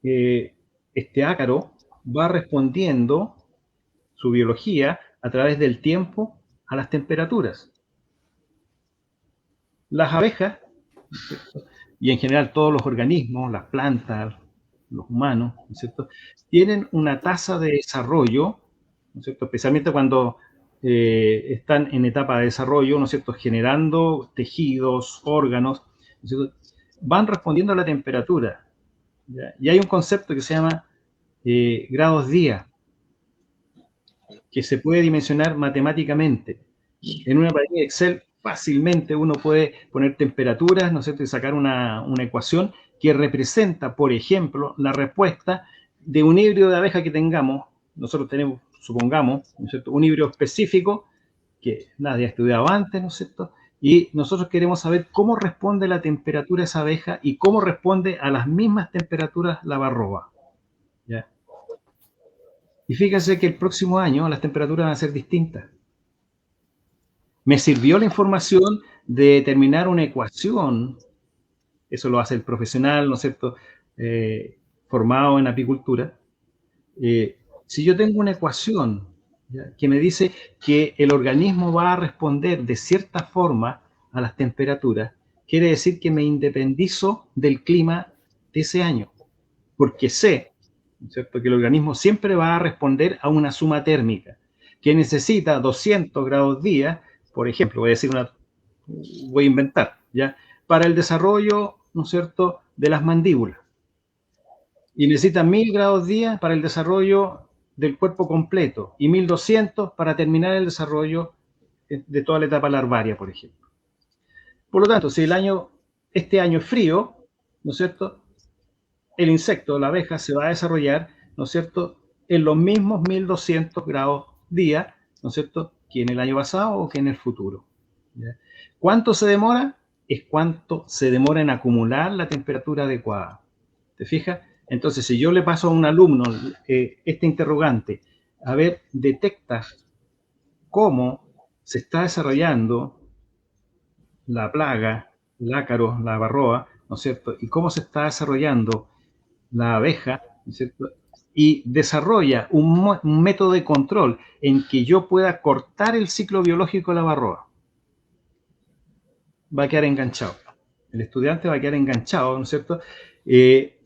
este ácaro va respondiendo su biología a través del tiempo a las temperaturas. Las abejas, ¿cierto?, y en general todos los organismos, las plantas, los humanos, ¿no es cierto?, tienen una tasa de desarrollo, ¿no es cierto?, especialmente cuando están en etapa de desarrollo, ¿no es cierto?, generando tejidos, órganos, ¿no es cierto?, van respondiendo a la temperatura, ¿ya? Y hay un concepto que se llama grados día, que se puede dimensionar matemáticamente. En una planilla de Excel fácilmente uno puede poner temperaturas, ¿no es cierto?, y sacar una ecuación que representa, por ejemplo, la respuesta de un híbrido de abeja que tengamos. Nosotros tenemos, supongamos, ¿no es cierto?, un híbrido específico que nadie ha estudiado antes, ¿no es cierto?, y nosotros queremos saber cómo responde la temperatura a esa abeja y cómo responde a las mismas temperaturas la Varroa, ¿ya? Y fíjense que el próximo año las temperaturas van a ser distintas. Me sirvió la información de determinar una ecuación, eso lo hace el profesional, ¿no es cierto?, formado en apicultura. Si yo tengo una ecuación, ¿ya?, que me dice que el organismo va a responder de cierta forma a las temperaturas, quiere decir que me independizo del clima de ese año, porque sé, ¿no es cierto?, que el organismo siempre va a responder a una suma térmica, que necesita 200 grados día, por ejemplo, voy a inventar, ¿ya?, para el desarrollo, ¿no es cierto?, de las mandíbulas. Y necesita 1000 grados día para el desarrollo del cuerpo completo y 1200 para terminar el desarrollo de toda la etapa larvaria, por ejemplo. Por lo tanto, si este año es frío, ¿no es cierto?, el insecto, la abeja, se va a desarrollar, ¿no es cierto?, en los mismos 1200 grados día, ¿no es cierto?, que en el año pasado o que en el futuro, ¿ya? ¿Cuánto se demora? Es cuánto se demora en acumular la temperatura adecuada. ¿Te fijas? Entonces, si yo le paso a un alumno este interrogante, a ver, detecta cómo se está desarrollando la plaga, el ácaro, la varroa, ¿no es cierto? Y cómo se está desarrollando la abeja, ¿no es cierto? Y desarrolla un método de control en que yo pueda cortar el ciclo biológico de la varroa. Va a quedar enganchado. El estudiante va a quedar enganchado, ¿no es cierto?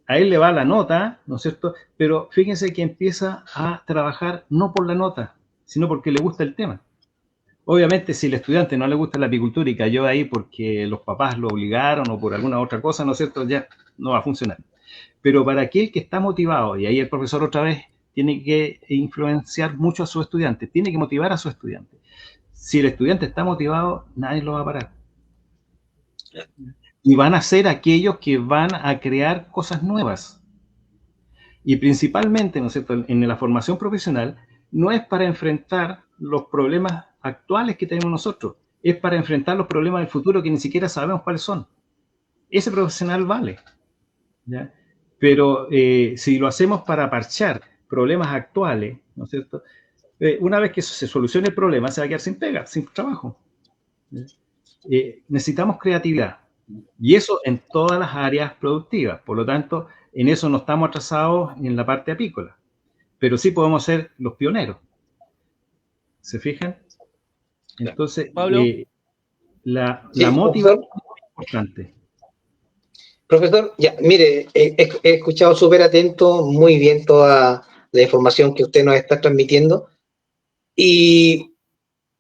A él le va la nota, ¿no es cierto? Pero fíjense que empieza a trabajar no por la nota, sino porque le gusta el tema. Obviamente, si el estudiante no le gusta la apicultura y cayó ahí porque los papás lo obligaron o por alguna otra cosa, ¿no es cierto? Ya no va a funcionar. Pero para aquel que está motivado, y ahí el profesor otra vez tiene que influenciar mucho a su estudiante, tiene que motivar a su estudiante. Si el estudiante está motivado, nadie lo va a parar. Y van a ser aquellos que van a crear cosas nuevas. Y principalmente, ¿no es cierto?, en la formación profesional, no es para enfrentar los problemas actuales que tenemos nosotros, es para enfrentar los problemas del futuro que ni siquiera sabemos cuáles son. Ese profesional vale, ¿ya? Pero si lo hacemos para parchar problemas actuales, ¿no es cierto?, una vez que se solucione el problema, se va a quedar sin pega, sin trabajo. Necesitamos creatividad. Y eso en todas las áreas productivas. Por lo tanto, en eso no estamos atrasados en la parte apícola. Pero sí podemos ser los pioneros. ¿Se fijan? Entonces, Pablo. la motivación es importante. Profesor, ya, mire, he escuchado súper atento, muy bien toda la información que usted nos está transmitiendo. Y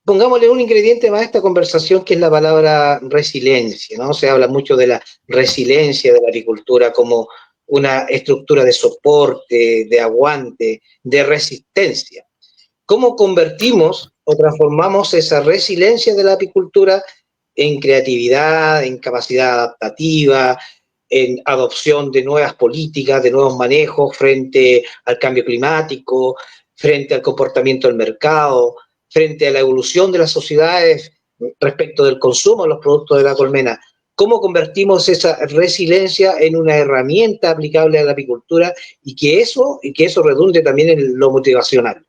pongámosle un ingrediente más a esta conversación, que es la palabra resiliencia, ¿no? Se habla mucho de la resiliencia de la apicultura como una estructura de soporte, de aguante, de resistencia. ¿Cómo convertimos o transformamos esa resiliencia de la apicultura en creatividad, en capacidad adaptativa, en adopción de nuevas políticas, de nuevos manejos frente al cambio climático, frente al comportamiento del mercado, frente a la evolución de las sociedades respecto del consumo de los productos de la colmena? ¿Cómo convertimos esa resiliencia en una herramienta aplicable a la apicultura y que eso redunde también en lo motivacional?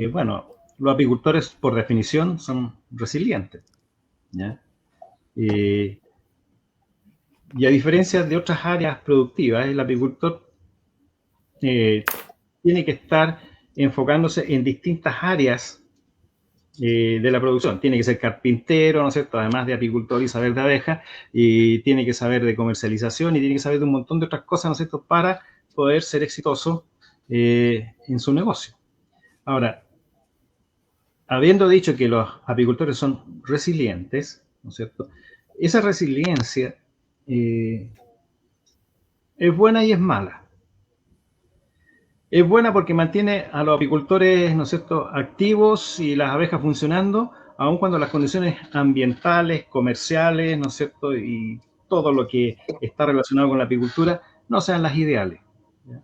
Bueno, los apicultores, por definición, son resilientes, ¿ya? Y a diferencia de otras áreas productivas, el apicultor tiene que estar enfocándose en distintas áreas de la producción. Tiene que ser carpintero, ¿no es cierto?, además de apicultor y saber de abeja, y tiene que saber de comercialización y tiene que saber de un montón de otras cosas, ¿no es cierto?, para poder ser exitoso en su negocio. Ahora, habiendo dicho que los apicultores son resilientes, ¿no es cierto?, esa resiliencia es buena y es mala. Es buena porque mantiene a los apicultores, ¿no es cierto?, activos y las abejas funcionando, aun cuando las condiciones ambientales, comerciales, ¿no es cierto?, y todo lo que está relacionado con la apicultura no sean las ideales, ¿ya?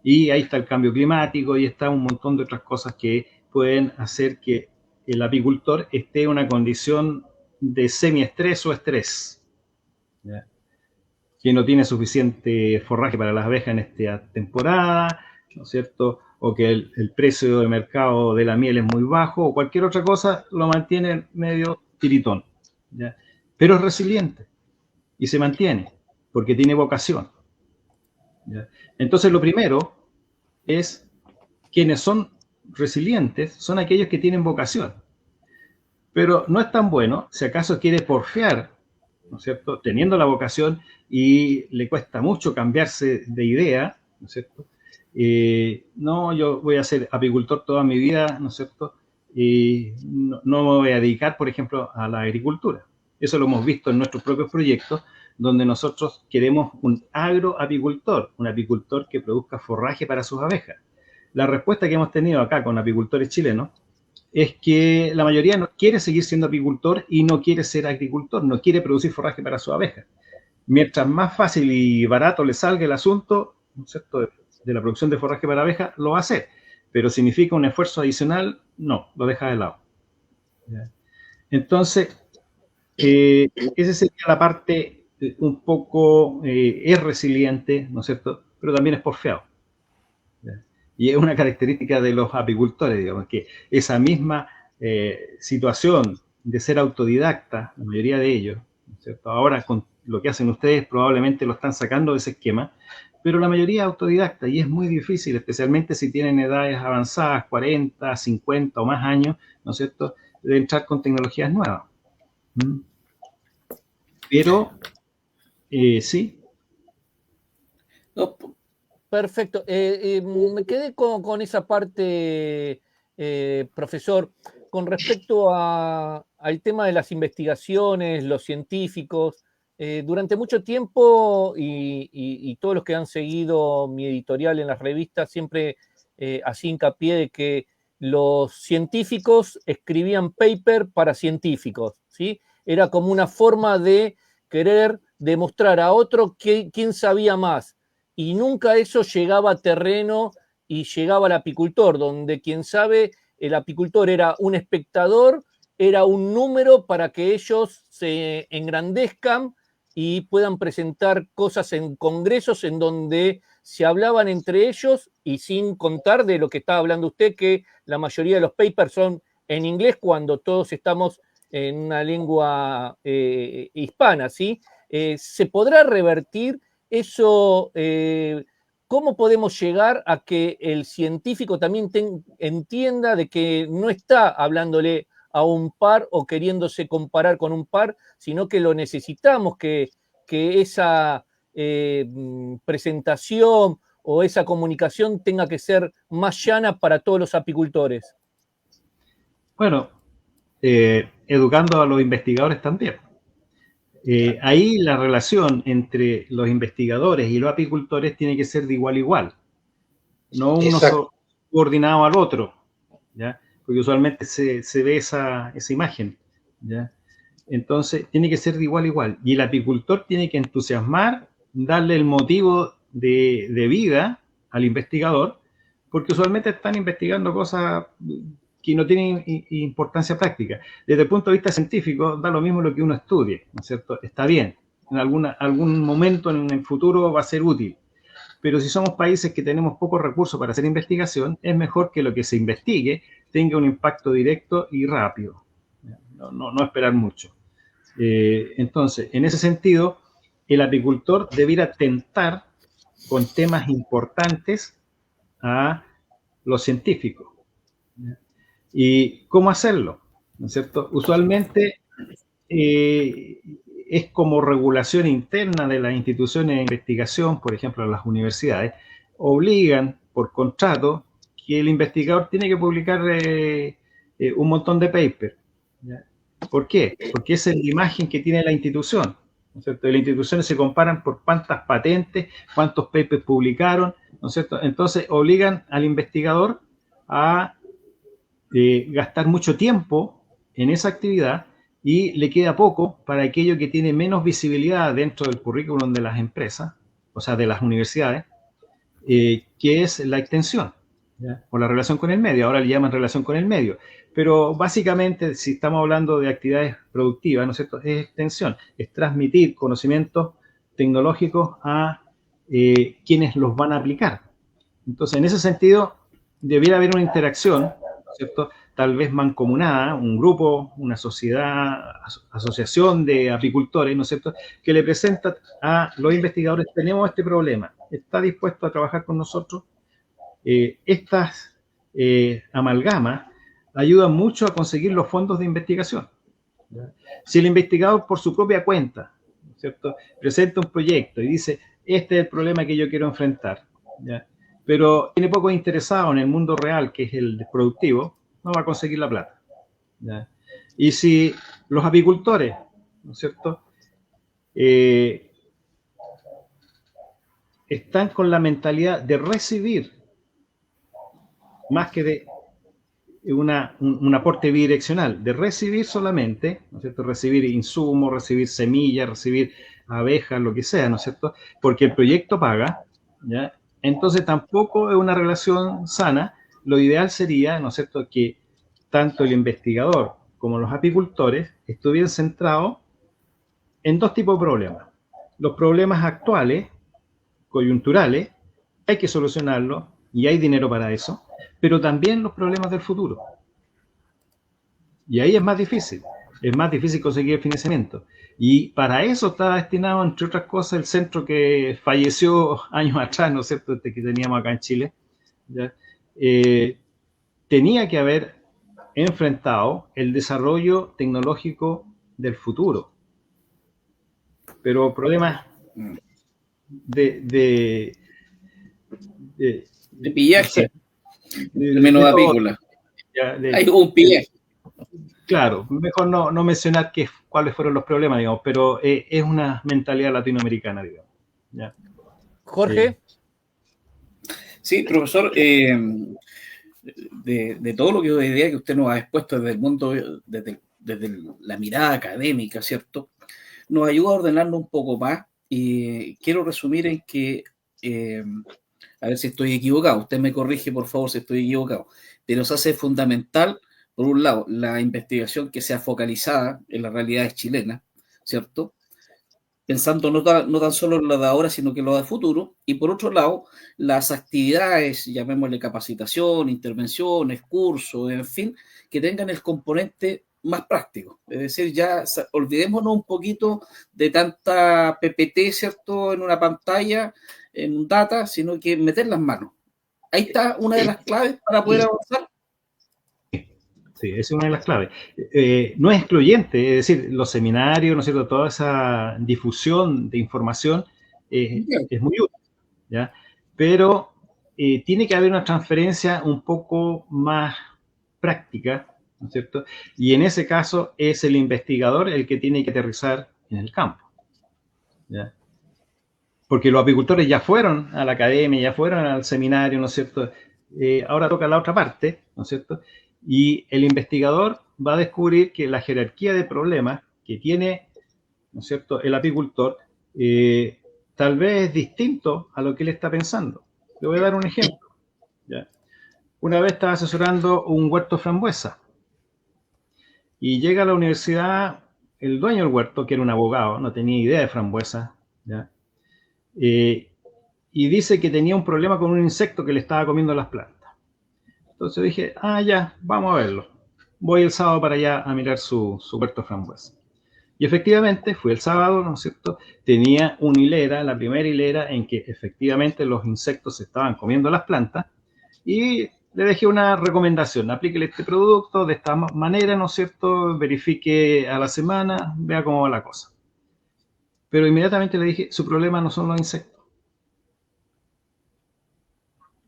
Y ahí está el cambio climático y está un montón de otras cosas que pueden hacer que el apicultor esté en una condición de semiestrés o estrés, ¿ya?, que no tiene suficiente forraje para las abejas en esta temporada, ¿no es cierto?, o que el precio de mercado de la miel es muy bajo, o cualquier otra cosa lo mantiene medio tiritón, ¿ya? Pero es resiliente y se mantiene porque tiene vocación, ¿ya? Entonces, lo primero es, quienes son resilientes son aquellos que tienen vocación, pero no es tan bueno si acaso quiere porfiar, ¿no es cierto?, teniendo la vocación y le cuesta mucho cambiarse de idea, ¿no es cierto? No, yo voy a ser apicultor toda mi vida, ¿no es cierto?, y no me voy a dedicar, por ejemplo, a la agricultura. Eso lo hemos visto en nuestros propios proyectos, donde nosotros queremos un agroapicultor, un apicultor que produzca forraje para sus abejas. La respuesta que hemos tenido acá con apicultores chilenos es que la mayoría no quiere seguir siendo apicultor y no quiere ser agricultor, no quiere producir forraje para sus abejas. Mientras más fácil y barato le salga el asunto, ¿no es cierto?, de la producción de forraje para abejas, lo va a hacer. Pero significa un esfuerzo adicional, no, lo deja de lado, ¿ya? Entonces, esa sería la parte un poco es resiliente, ¿no es cierto? Pero también es porfiado. Y es una característica de los apicultores, digamos, que esa misma situación de ser autodidacta, la mayoría de ellos, ¿no es cierto? Ahora con lo que hacen ustedes probablemente lo están sacando de ese esquema, pero la mayoría es autodidacta y es muy difícil, especialmente si tienen edades avanzadas, 40, 50 o más años, ¿no es cierto?, de entrar con tecnologías nuevas. Pero, sí. No, Perfecto. Me quedé con esa parte, profesor, con respecto al tema de las investigaciones, los científicos. Durante mucho tiempo, y todos los que han seguido mi editorial en las revistas, siempre hacía hincapié de que los científicos escribían paper para científicos, ¿sí? Era como una forma de querer demostrar a otro quién sabía más. Y nunca eso llegaba a terreno y llegaba al apicultor, donde quien sabe, el apicultor era un espectador, era un número para que ellos se engrandezcan y puedan presentar cosas en congresos en donde se hablaban entre ellos, y sin contar de lo que estaba hablando usted, que la mayoría de los papers son en inglés cuando todos estamos en una lengua hispana, ¿sí? ¿Se podrá revertir eso? ¿Cómo podemos llegar a que el científico también entienda de que no está hablándole a un par o queriéndose comparar con un par, sino que lo necesitamos, que esa presentación o esa comunicación tenga que ser más llana para todos los apicultores? Bueno, educando a los investigadores también. Ahí la relación entre los investigadores y los apicultores tiene que ser de igual a igual, no uno subordinado al otro, ¿ya? Porque usualmente se ve esa imagen, ¿ya? Entonces tiene que ser de igual a igual, y el apicultor tiene que entusiasmar, darle el motivo de vida al investigador, porque usualmente están investigando cosas que no tienen importancia práctica. Desde el punto de vista científico, da lo mismo lo que uno estudie, ¿no es cierto? Está bien, en algún momento en el futuro va a ser útil, pero si somos países que tenemos pocos recursos para hacer investigación, es mejor que lo que se investigue tenga un impacto directo y rápido, no esperar mucho. Entonces, en ese sentido, el apicultor debiera tentar con temas importantes a los científicos. ¿Y cómo hacerlo? ¿No es cierto? Usualmente es como regulación interna de las instituciones de investigación, por ejemplo, las universidades, obligan por contrato que el investigador tiene que publicar un montón de papers. ¿Por qué? Porque esa es la imagen que tiene la institución, ¿no es cierto? Las instituciones se comparan por cuántas patentes, cuántos papers publicaron, ¿no es cierto? Entonces obligan al investigador a gastar mucho tiempo en esa actividad y le queda poco para aquello que tiene menos visibilidad dentro del currículum de las empresas, o sea, de las universidades, que es la extensión, ¿ya? O la relación con el medio. Ahora le llaman relación con el medio, pero básicamente, si estamos hablando de actividades productivas, ¿no es cierto?, es extensión, es transmitir conocimientos tecnológicos a quienes los van a aplicar. Entonces, en ese sentido, debiera haber una interacción, ¿cierto?, tal vez mancomunada, un grupo, una sociedad, asociación de apicultores, ¿no es cierto?, que le presenta a los investigadores: tenemos este problema, ¿está dispuesto a trabajar con nosotros? Estas amalgamas ayudan mucho a conseguir los fondos de investigación, ¿ya? Si el investigador por su propia cuenta, ¿no es cierto?, presenta un proyecto y dice: este es el problema que yo quiero enfrentar, ¿ya?, pero tiene poco interesado en el mundo real, que es el productivo, no va a conseguir la plata, ¿ya? Y si los apicultores, ¿no es cierto?, están con la mentalidad de recibir más que de un aporte bidireccional, de recibir solamente, ¿no es cierto?, recibir insumos, recibir semillas, recibir abejas, lo que sea, ¿no es cierto?, porque el proyecto paga, ¿ya? Entonces tampoco es una relación sana. Lo ideal sería, ¿no es cierto?, que tanto el investigador como los apicultores estuvieran centrados en dos tipos de problemas. los problemas actuales, coyunturales, hay que solucionarlos y hay dinero para eso, pero también los problemas del futuro. Y ahí es más difícil conseguir el financiamiento. Y para eso estaba destinado, entre otras cosas, el centro que falleció años atrás, ¿no es cierto?, este que teníamos acá en Chile, ¿ya? Tenía que haber enfrentado el desarrollo tecnológico del futuro. Pero problemas de pillaje, de menos apícola. Hay un pillaje. Claro, mejor no mencionar cuáles fueron los problemas, digamos, pero es una mentalidad latinoamericana, digamos. ¿Ya? Jorge. Sí, profesor, de todo lo que hoy día que usted nos ha expuesto desde el mundo, desde la mirada académica, ¿cierto? Nos ayuda a ordenarnos un poco más y quiero resumir en que, a ver si estoy equivocado, usted me corrige por favor si estoy equivocado, pero se hace fundamental, por un lado, la investigación que sea focalizada en las realidades chilenas, ¿cierto? Pensando no tan solo en lo de ahora, sino que en lo de futuro, y por otro lado, las actividades, llamémosle capacitación, intervenciones, cursos, en fin, que tengan el componente más práctico. Es decir, ya olvidémonos un poquito de tanta PPT, ¿cierto?, en una pantalla, en un data, sino que meter las manos. Ahí está una de las claves para poder avanzar. Sí, esa es una de las claves. No es excluyente, es decir, los seminarios, ¿no es cierto?, toda esa difusión de información es muy útil, ¿ya? Pero tiene que haber una transferencia un poco más práctica, ¿no es cierto? Y en ese caso es el investigador el que tiene que aterrizar en el campo, ¿ya? Porque los apicultores ya fueron a la academia, ya fueron al seminario, ¿no es cierto? Ahora toca la otra parte, ¿no es cierto? Y el investigador va a descubrir que la jerarquía de problemas que tiene, ¿no es cierto?, el apicultor, tal vez es distinto a lo que él está pensando. Le voy a dar un ejemplo, ¿ya? Una vez estaba asesorando un huerto frambuesa y llega a la universidad el dueño del huerto, que era un abogado, no tenía idea de frambuesa, ¿ya? Y dice que tenía un problema con un insecto que le estaba comiendo las plantas. Entonces dije, ya, vamos a verlo. Voy el sábado para allá a mirar su huerto frambuesa. Y efectivamente, fui el sábado, ¿no es cierto? Tenía una hilera, la primera hilera, en que efectivamente los insectos se estaban comiendo las plantas, y le dejé una recomendación: aplíquele este producto de esta manera, ¿no es cierto? Verifique a la semana, vea cómo va la cosa. Pero inmediatamente le dije, su problema no son los insectos.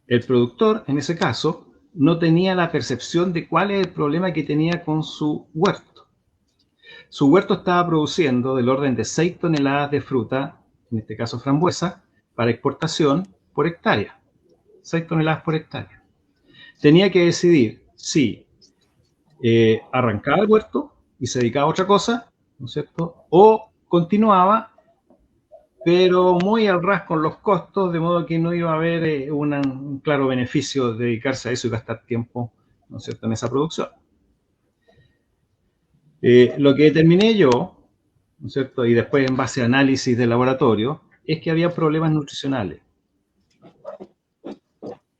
El productor, en ese caso, no tenía la percepción de cuál es el problema que tenía con su huerto. Su huerto estaba produciendo del orden de 6 toneladas de fruta, en este caso frambuesa, para exportación por hectárea. 6 toneladas por hectárea. Tenía que decidir si arrancaba el huerto y se dedicaba a otra cosa, ¿no es cierto?, o continuaba, pero muy al ras con los costos, de modo que no iba a haber un claro beneficio de dedicarse a eso y gastar tiempo, ¿no es cierto?, en esa producción. Lo que determiné yo, ¿no es cierto?, y después en base a análisis de laboratorio, es que había problemas nutricionales.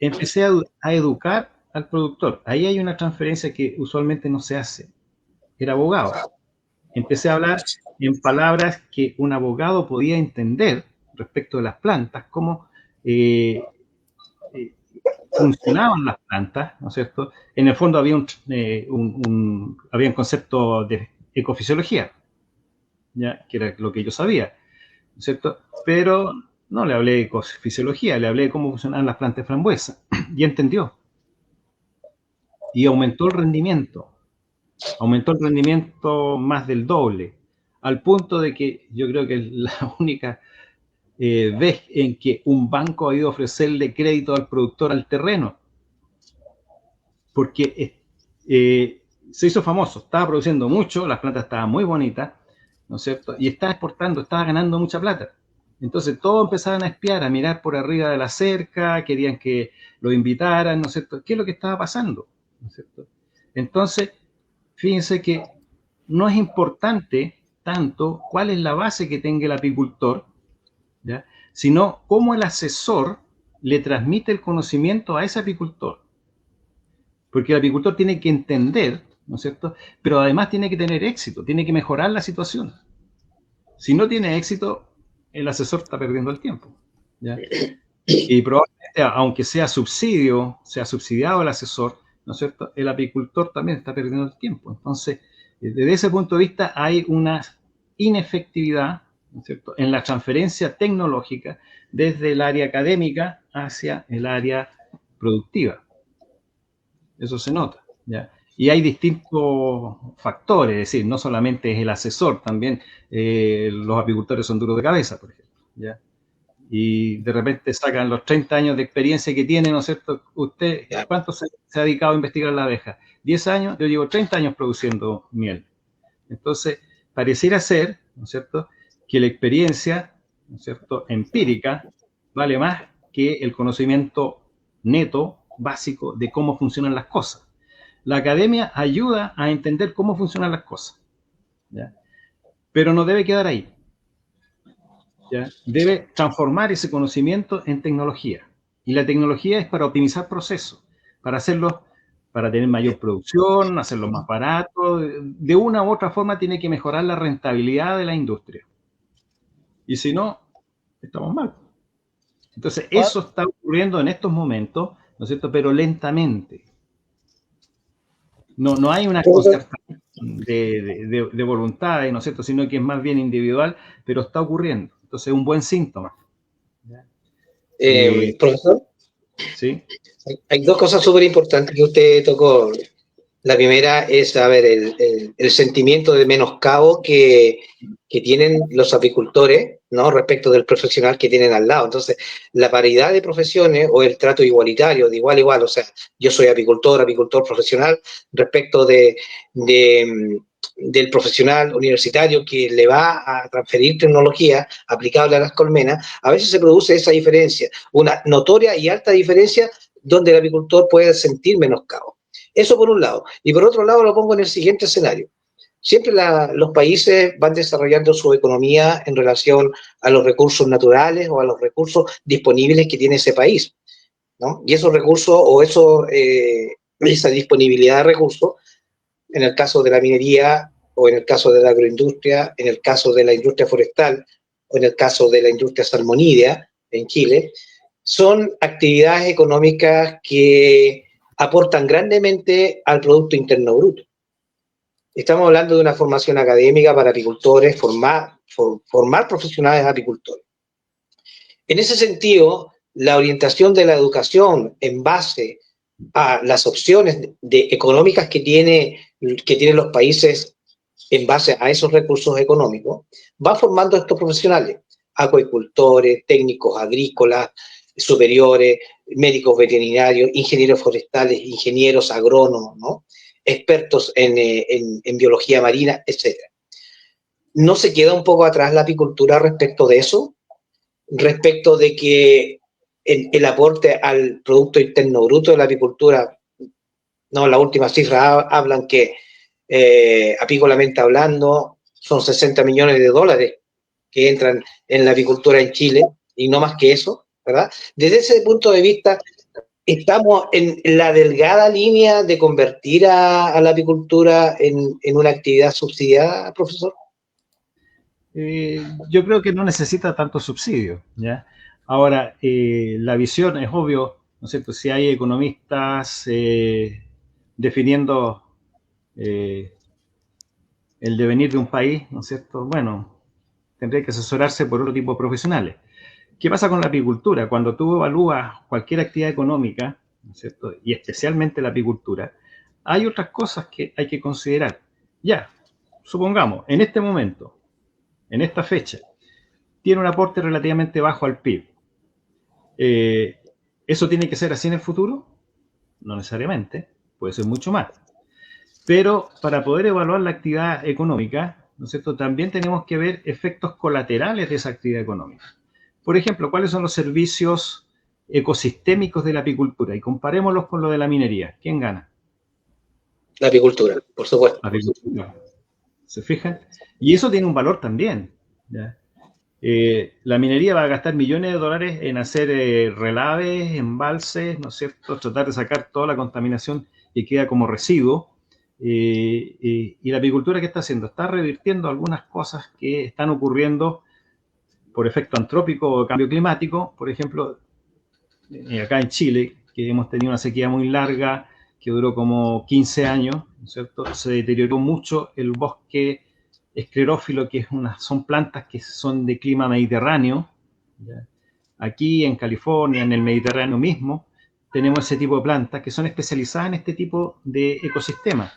Empecé a educar al productor. Ahí hay una transferencia que usualmente no se hace. Era abogado. Empecé a hablar en palabras que un abogado podía entender respecto de las plantas, cómo funcionaban las plantas, ¿no es cierto? En el fondo había había un concepto de ecofisiología, ¿ya?, que era lo que yo sabía, ¿no es cierto? Pero no le hablé de ecofisiología, le hablé de cómo funcionaban las plantas de frambuesa, y entendió. Y aumentó el rendimiento más del doble, al punto de que yo creo que es la única vez en que un banco ha ido a ofrecerle crédito al productor al terreno, porque se hizo famoso, estaba produciendo mucho, las plantas estaban muy bonitas, ¿no es cierto?, y estaba exportando, estaba ganando mucha plata. Entonces todos empezaban a espiar, a mirar por arriba de la cerca, querían que lo invitaran, ¿no es cierto? ¿Qué es lo que estaba pasando?, ¿no es cierto? Entonces, fíjense que no es importante tanto cuál es la base que tenga el apicultor, ¿ya? Sino cómo el asesor le transmite el conocimiento a ese apicultor. Porque el apicultor tiene que entender, ¿no es cierto? Pero además tiene que tener éxito, tiene que mejorar la situación. Si no tiene éxito, el asesor está perdiendo el tiempo, ¿ya? Y probablemente, aunque sea subsidiado el asesor, ¿no es cierto?, el apicultor también está perdiendo el tiempo. Entonces, desde ese punto de vista hay una inefectividad, ¿no es cierto?, en la transferencia tecnológica desde el área académica hacia el área productiva. Eso se nota, ¿ya? Y hay distintos factores, es decir, no solamente es el asesor, también los apicultores son duros de cabeza, por ejemplo, ¿ya? Y de repente sacan los 30 años de experiencia que tiene, ¿no es cierto? ¿Usted cuánto se ha dedicado a investigar la abeja? 10 años, yo llevo 30 años produciendo miel. Entonces, pareciera ser, ¿no es cierto?, que la experiencia, ¿no es cierto?, empírica vale más que el conocimiento neto, básico, de cómo funcionan las cosas. La academia ayuda a entender cómo funcionan las cosas, ¿ya? Pero no debe quedar ahí, ¿ya? Debe transformar ese conocimiento en tecnología. Y la tecnología es para optimizar procesos, para hacerlos, para tener mayor producción, hacerlos más baratos. De una u otra forma tiene que mejorar la rentabilidad de la industria. Y si no, estamos mal. Entonces, eso está ocurriendo en estos momentos, ¿no es cierto?, pero lentamente. No hay una concertación de voluntades, ¿no es cierto?, sino que es más bien individual, pero está ocurriendo. Entonces, es un buen síntoma. Profesor, ¿sí? Hay dos cosas súper importantes que usted tocó. La primera es, a ver, el sentimiento de menoscabo que tienen los apicultores, ¿no?, respecto del profesional que tienen al lado. Entonces, la paridad de profesiones o el trato igualitario, de igual a igual, o sea, yo soy apicultor profesional, respecto del profesional universitario que le va a transferir tecnología aplicable a las colmenas, a veces se produce esa diferencia, una notoria y alta diferencia donde el apicultor puede sentir menoscabo. Eso por un lado. Y por otro lado lo pongo en el siguiente escenario. Siempre los países van desarrollando su economía en relación a los recursos naturales o a los recursos disponibles que tiene ese país, ¿no? Y esos recursos o esa disponibilidad de recursos, en el caso de la minería o en el caso de la agroindustria, en el caso de la industria forestal o en el caso de la industria salmonídea en Chile, son actividades económicas que aportan grandemente al Producto Interno Bruto. Estamos hablando de una formación académica para apicultores, formar profesionales apicultores. En ese sentido, la orientación de la educación en base a las opciones económicas que tienen los países en base a esos recursos económicos, va formando a estos profesionales, acuicultores, técnicos agrícolas, superiores, médicos veterinarios, ingenieros forestales, ingenieros agrónomos, ¿no?, expertos en biología marina, etc. ¿No se queda un poco atrás la apicultura respecto de eso? Respecto de que el aporte al Producto Interno Bruto de la apicultura, no, las últimas cifras hablan que, apícolamente hablando, son 60 millones de dólares que entran en la apicultura en Chile, y no más que eso, ¿verdad? Desde ese punto de vista, ¿estamos en la delgada línea de convertir a la apicultura en una actividad subsidiada, profesor? Yo creo que no necesita tanto subsidio, ¿ya? Ahora, la visión es obvio, ¿no es cierto? Si hay economistas definiendo el devenir de un país, ¿no es cierto? Bueno, tendría que asesorarse por otro tipo de profesionales. ¿Qué pasa con la apicultura? Cuando tú evalúas cualquier actividad económica, ¿no es cierto?, y especialmente la apicultura, hay otras cosas que hay que considerar. Ya, supongamos, en este momento, en esta fecha, tiene un aporte relativamente bajo al PIB. ¿Eso tiene que ser así en el futuro? No necesariamente, puede ser mucho más. Pero para poder evaluar la actividad económica, ¿no es cierto?, también tenemos que ver efectos colaterales de esa actividad económica. Por ejemplo, ¿cuáles son los servicios ecosistémicos de la apicultura? Y comparémoslos con lo de la minería. ¿Quién gana? La apicultura, por supuesto. La apicultura. ¿Se fijan? Y eso tiene un valor también, ¿ya? La minería va a gastar millones de dólares en hacer relaves, embalses, ¿no es cierto? Tratar de sacar toda la contaminación que queda como residuo. Y la apicultura, ¿qué está haciendo? Está revirtiendo algunas cosas que están ocurriendo por efecto antrópico o cambio climático. Por ejemplo, acá en Chile, que hemos tenido una sequía muy larga, que duró como 15 años, ¿no es cierto? Se deterioró mucho el bosque esclerófilo, que son plantas que son de clima mediterráneo. ¿Ya? Aquí en California, en el Mediterráneo mismo, tenemos ese tipo de plantas que son especializadas en este tipo de ecosistemas.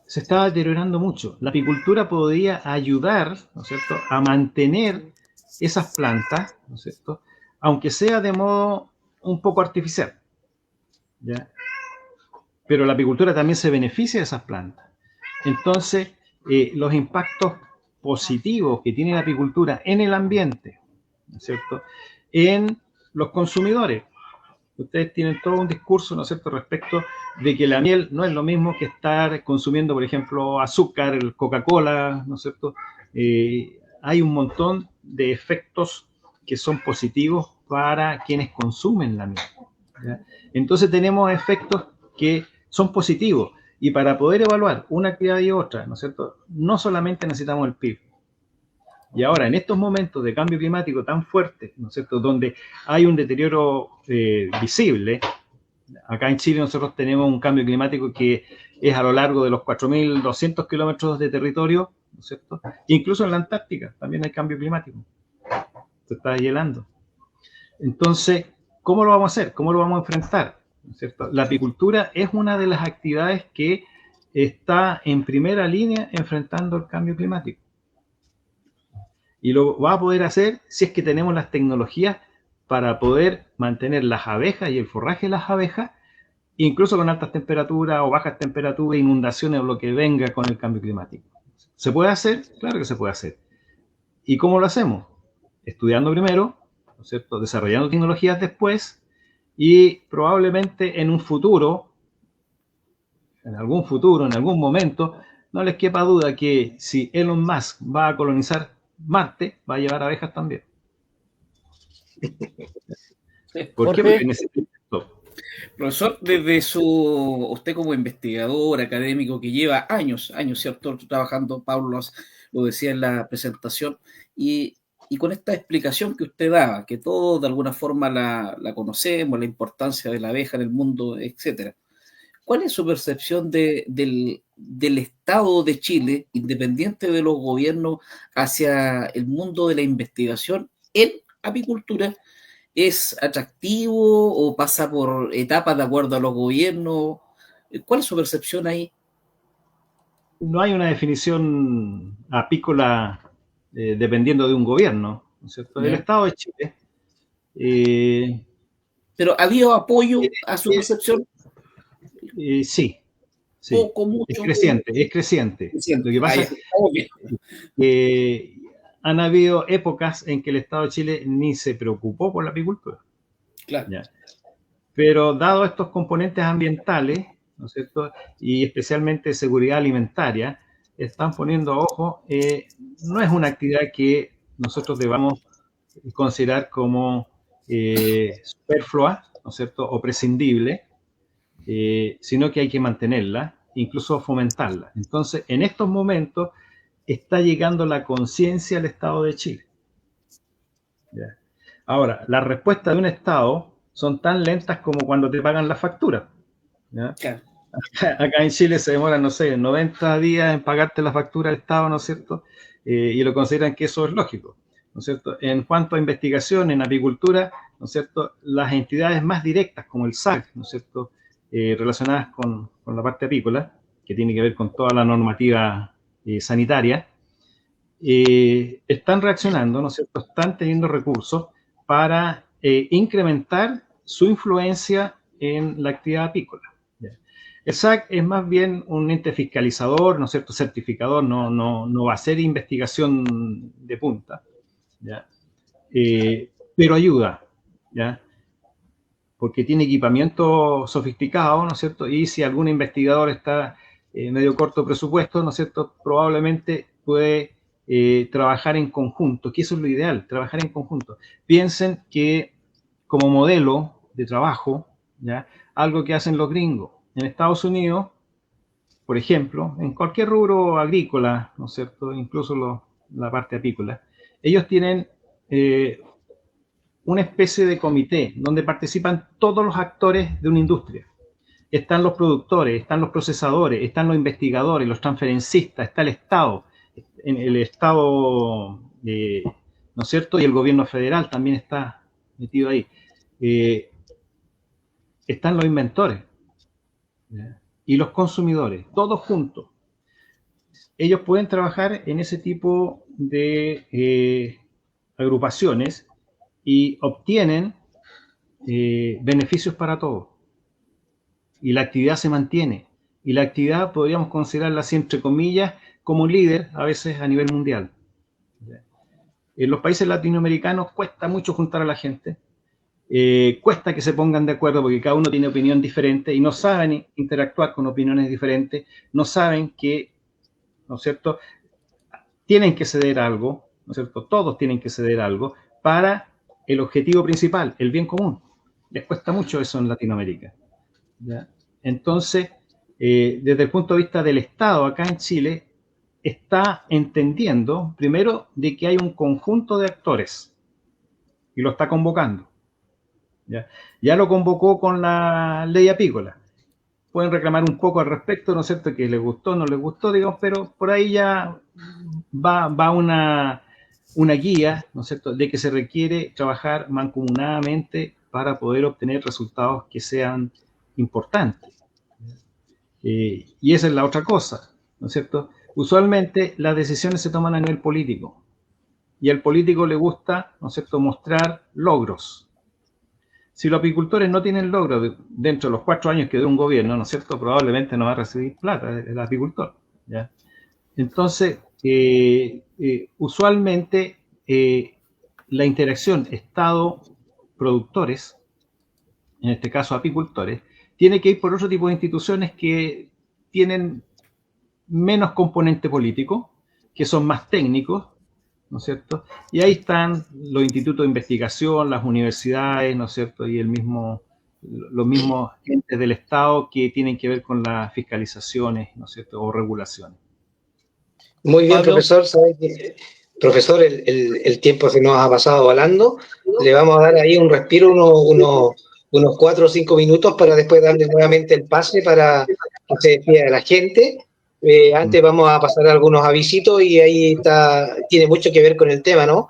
Se está deteriorando mucho. La apicultura podría ayudar, ¿no es cierto?, a mantener esas plantas, ¿no es cierto?, aunque sea de modo un poco artificial, ¿ya? Pero la apicultura también se beneficia de esas plantas. Entonces, los impactos positivos que tiene la apicultura en el ambiente, ¿no es cierto?, en los consumidores. Ustedes tienen todo un discurso, ¿no es cierto?, respecto de que la miel no es lo mismo que estar consumiendo, por ejemplo, azúcar, el Coca-Cola, ¿no es cierto? Hay un montón de efectos que son positivos para quienes consumen la miel, ¿ya? Entonces tenemos efectos que son positivos, y para poder evaluar una actividad y otra, ¿no es cierto?, no solamente necesitamos el PIB. Y ahora, en estos momentos de cambio climático tan fuerte, ¿no es cierto?, donde hay un deterioro visible, acá en Chile nosotros tenemos un cambio climático que es a lo largo de los 4.200 kilómetros de territorio, ¿no es cierto? Incluso en la Antártica también hay cambio climático. Se está hielando. Entonces, ¿cómo lo vamos a hacer? ¿Cómo lo vamos a enfrentar? ¿No es cierto? La apicultura es una de las actividades que está en primera línea enfrentando el cambio climático. Y lo va a poder hacer si es que tenemos las tecnologías para poder mantener las abejas y el forraje de las abejas, incluso con altas temperaturas o bajas temperaturas, inundaciones o lo que venga con el cambio climático. ¿Se puede hacer? Claro que se puede hacer. ¿Y cómo lo hacemos? Estudiando primero, ¿no es cierto?, desarrollando tecnologías después, y probablemente en un futuro, en algún momento, no les quepa duda que si Elon Musk va a colonizar Marte, va a llevar abejas también. ¿Por qué? Porque necesita esto. Profesor, usted como investigador, académico, que lleva años, ¿cierto?, trabajando, Pablo lo decía en la presentación, y con esta explicación que usted daba, que todos de alguna forma la conocemos, la importancia de la abeja en el mundo, etcétera. ¿Cuál es su percepción del Estado de Chile, independiente de los gobiernos, hacia el mundo de la investigación en apicultura? ¿Es atractivo o pasa por etapas de acuerdo a los gobiernos? ¿Cuál es su percepción ahí? No hay una definición apícola dependiendo de un gobierno, ¿no es cierto? El Estado de Chile. ¿Pero ha habido apoyo a su percepción? Sí. Poco, mucho. Es creciente. Lo que pasa es que han habido épocas en que el Estado de Chile ni se preocupó por la apicultura. Claro. ¿Ya? Pero dado estos componentes ambientales, ¿no es cierto?, y especialmente seguridad alimentaria, están poniendo ojo. No es una actividad que nosotros debamos considerar como superflua, ¿no es cierto?, o prescindible, sino que hay que mantenerla, incluso fomentarla. Entonces, en estos momentos está llegando la conciencia al Estado de Chile. ¿Ya? Ahora, las respuestas de un Estado son tan lentas como cuando te pagan la factura. ¿Ya? Claro. Acá en Chile se demora, no sé, 90 días en pagarte la factura al Estado, ¿no es cierto? Y lo consideran que eso es lógico, ¿no es cierto? En cuanto a investigación en apicultura, ¿no es cierto?, las entidades más directas como el SAC, ¿no es cierto?, relacionadas con la parte apícola, que tiene que ver con toda la normativa sanitaria, están reaccionando, ¿no es cierto?, están teniendo recursos para incrementar su influencia en la actividad apícola. ¿Ya? El SAC es más bien un ente fiscalizador, ¿no es cierto?, certificador, no va a hacer investigación de punta, ¿ya? Pero ayuda, ¿ya?, porque tiene equipamiento sofisticado, ¿no es cierto?, y si algún investigador está medio corto presupuesto, ¿no es cierto?, probablemente puede trabajar en conjunto, que eso es lo ideal, trabajar en conjunto. Piensen que como modelo de trabajo, ¿ya? Algo que hacen los gringos en Estados Unidos, por ejemplo, en cualquier rubro agrícola, ¿no es cierto? Incluso la parte apícola, ellos tienen una especie de comité donde participan todos los actores de una industria. Están los productores, están los procesadores, están los investigadores, los transferencistas, está el Estado, en el Estado, ¿no es cierto? Y el gobierno federal también está metido ahí. Están los inventores, ¿ya? Y los consumidores, todos juntos. Ellos pueden trabajar en ese tipo de agrupaciones y obtienen beneficios para todos. Y la actividad se mantiene. Y la actividad podríamos considerarla así, entre comillas, como un líder a veces a nivel mundial. En los países latinoamericanos cuesta mucho juntar a la gente. Cuesta que se pongan de acuerdo porque cada uno tiene opinión diferente y no saben interactuar con opiniones diferentes, no saben que, ¿no es cierto?, tienen que ceder algo, ¿no es cierto?, todos tienen que ceder algo para el objetivo principal, el bien común. Les cuesta mucho eso en Latinoamérica, ¿ya? Entonces, desde el punto de vista del Estado acá en Chile, está entendiendo, primero, de que hay un conjunto de actores y lo está convocando. Ya lo convocó con la ley apícola. Pueden reclamar un poco al respecto, ¿no es cierto?, que les gustó, no les gustó, digamos, pero por ahí ya va una guía, ¿no es cierto?, de que se requiere trabajar mancomunadamente para poder obtener resultados que sean importantes. Y esa es la otra cosa, ¿no es cierto? Usualmente las decisiones se toman a nivel político y al político le gusta, ¿no es cierto?, mostrar logros. Si los apicultores no tienen logros dentro de los 4 años que dura un gobierno, ¿no es cierto?, probablemente no va a recibir plata el apicultor, ¿ya? Entonces, usualmente la interacción Estado-productores, en este caso apicultores, tiene que ir por otro tipo de instituciones que tienen menos componente político, que son más técnicos, ¿no es cierto? Y ahí están los institutos de investigación, las universidades, ¿no es cierto? Y los mismos entes del Estado que tienen que ver con las fiscalizaciones, ¿no es cierto? O regulaciones. Muy bien, Pablo. profesor. Profesor, el tiempo se nos ha pasado volando. Le vamos a dar ahí un respiro, unos 4 o 5 minutos para después darle nuevamente el pase para que se despida de la gente. Antes vamos a pasar algunos avisitos y ahí tiene mucho que ver con el tema, ¿no?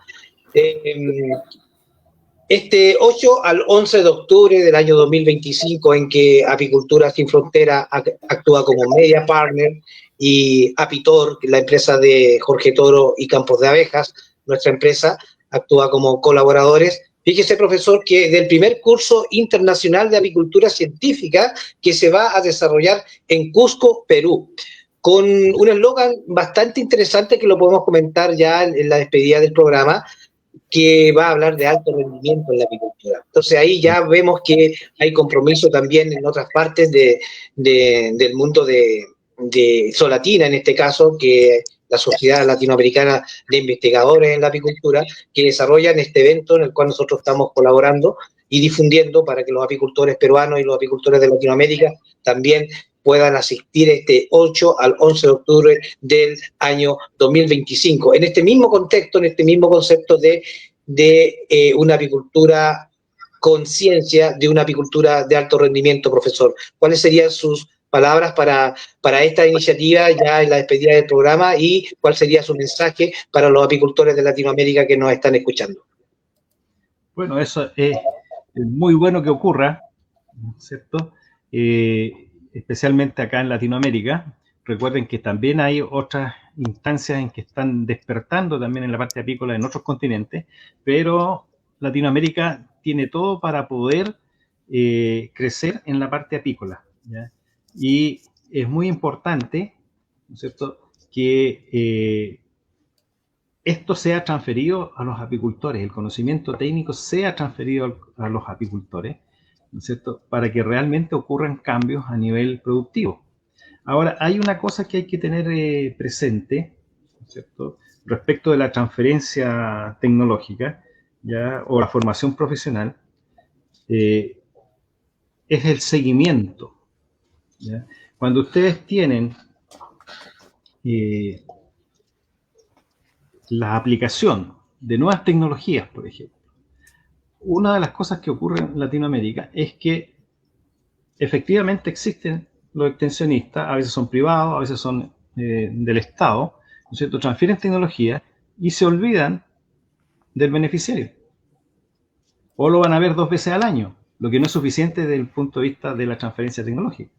Este 8 al 11 de octubre del año 2025, en que Apicultura Sin Frontera actúa como media partner y Apitor, la empresa de Jorge Toro y Campos de Abejas, nuestra empresa, actúa como colaboradores. Fíjese, profesor, que del primer curso internacional de apicultura científica que se va a desarrollar en Cusco, Perú, con un eslogan bastante interesante que lo podemos comentar ya en la despedida del programa, que va a hablar de alto rendimiento en la apicultura. Entonces ahí ya vemos que hay compromiso también en otras partes del mundo de Solatina, en este caso, que la Sociedad Latinoamericana de Investigadores en la Apicultura, que desarrollan este evento en el cual nosotros estamos colaborando y difundiendo para que los apicultores peruanos y los apicultores de Latinoamérica también puedan asistir este 8 al 11 de octubre del año 2025. En este mismo contexto, en este mismo concepto de una apicultura con ciencia, de una apicultura de alto rendimiento, profesor. ¿Cuáles serían sus palabras para esta iniciativa ya en la despedida del programa y cuál sería su mensaje para los apicultores de Latinoamérica que nos están escuchando? Bueno, eso es muy bueno que ocurra, ¿cierto? Especialmente acá en Latinoamérica. Recuerden que también hay otras instancias en que están despertando también en la parte apícola en otros continentes, pero Latinoamérica tiene todo para poder crecer en la parte apícola, ¿ya? Y es muy importante, ¿no es cierto?, que esto sea transferido a los apicultores, el conocimiento técnico sea transferido a los apicultores, ¿no es cierto?, para que realmente ocurran cambios a nivel productivo. Ahora, hay una cosa que hay que tener presente, ¿no ¿cierto? Respecto de la transferencia tecnológica, ¿ya? O la formación profesional, es el seguimiento, ¿ya? Cuando ustedes tienen la aplicación de nuevas tecnologías, por ejemplo, una de las cosas que ocurre en Latinoamérica es que efectivamente existen los extensionistas, a veces son privados, a veces son del Estado, ¿no es cierto? Transfieren tecnología y se olvidan del beneficiario. O lo van a ver 2 veces al año, lo que no es suficiente desde el punto de vista de la transferencia tecnológica.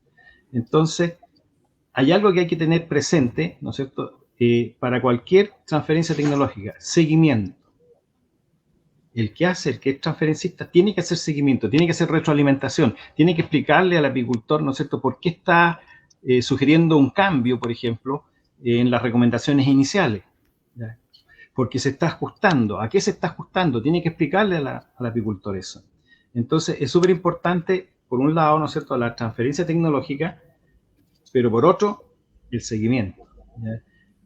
Entonces, hay algo que hay que tener presente, ¿no es cierto? Para cualquier transferencia tecnológica, seguimiento. El que es transferencista, tiene que hacer seguimiento, tiene que hacer retroalimentación, tiene que explicarle al apicultor, ¿no es cierto?, por qué está sugiriendo un cambio, por ejemplo, en las recomendaciones iniciales. ¿Ya? Porque se está ajustando. ¿A qué se está ajustando? Tiene que explicarle al apicultor eso. Entonces, es súper importante, por un lado, ¿no es cierto?, la transferencia tecnológica, pero por otro, el seguimiento. ¿Ya?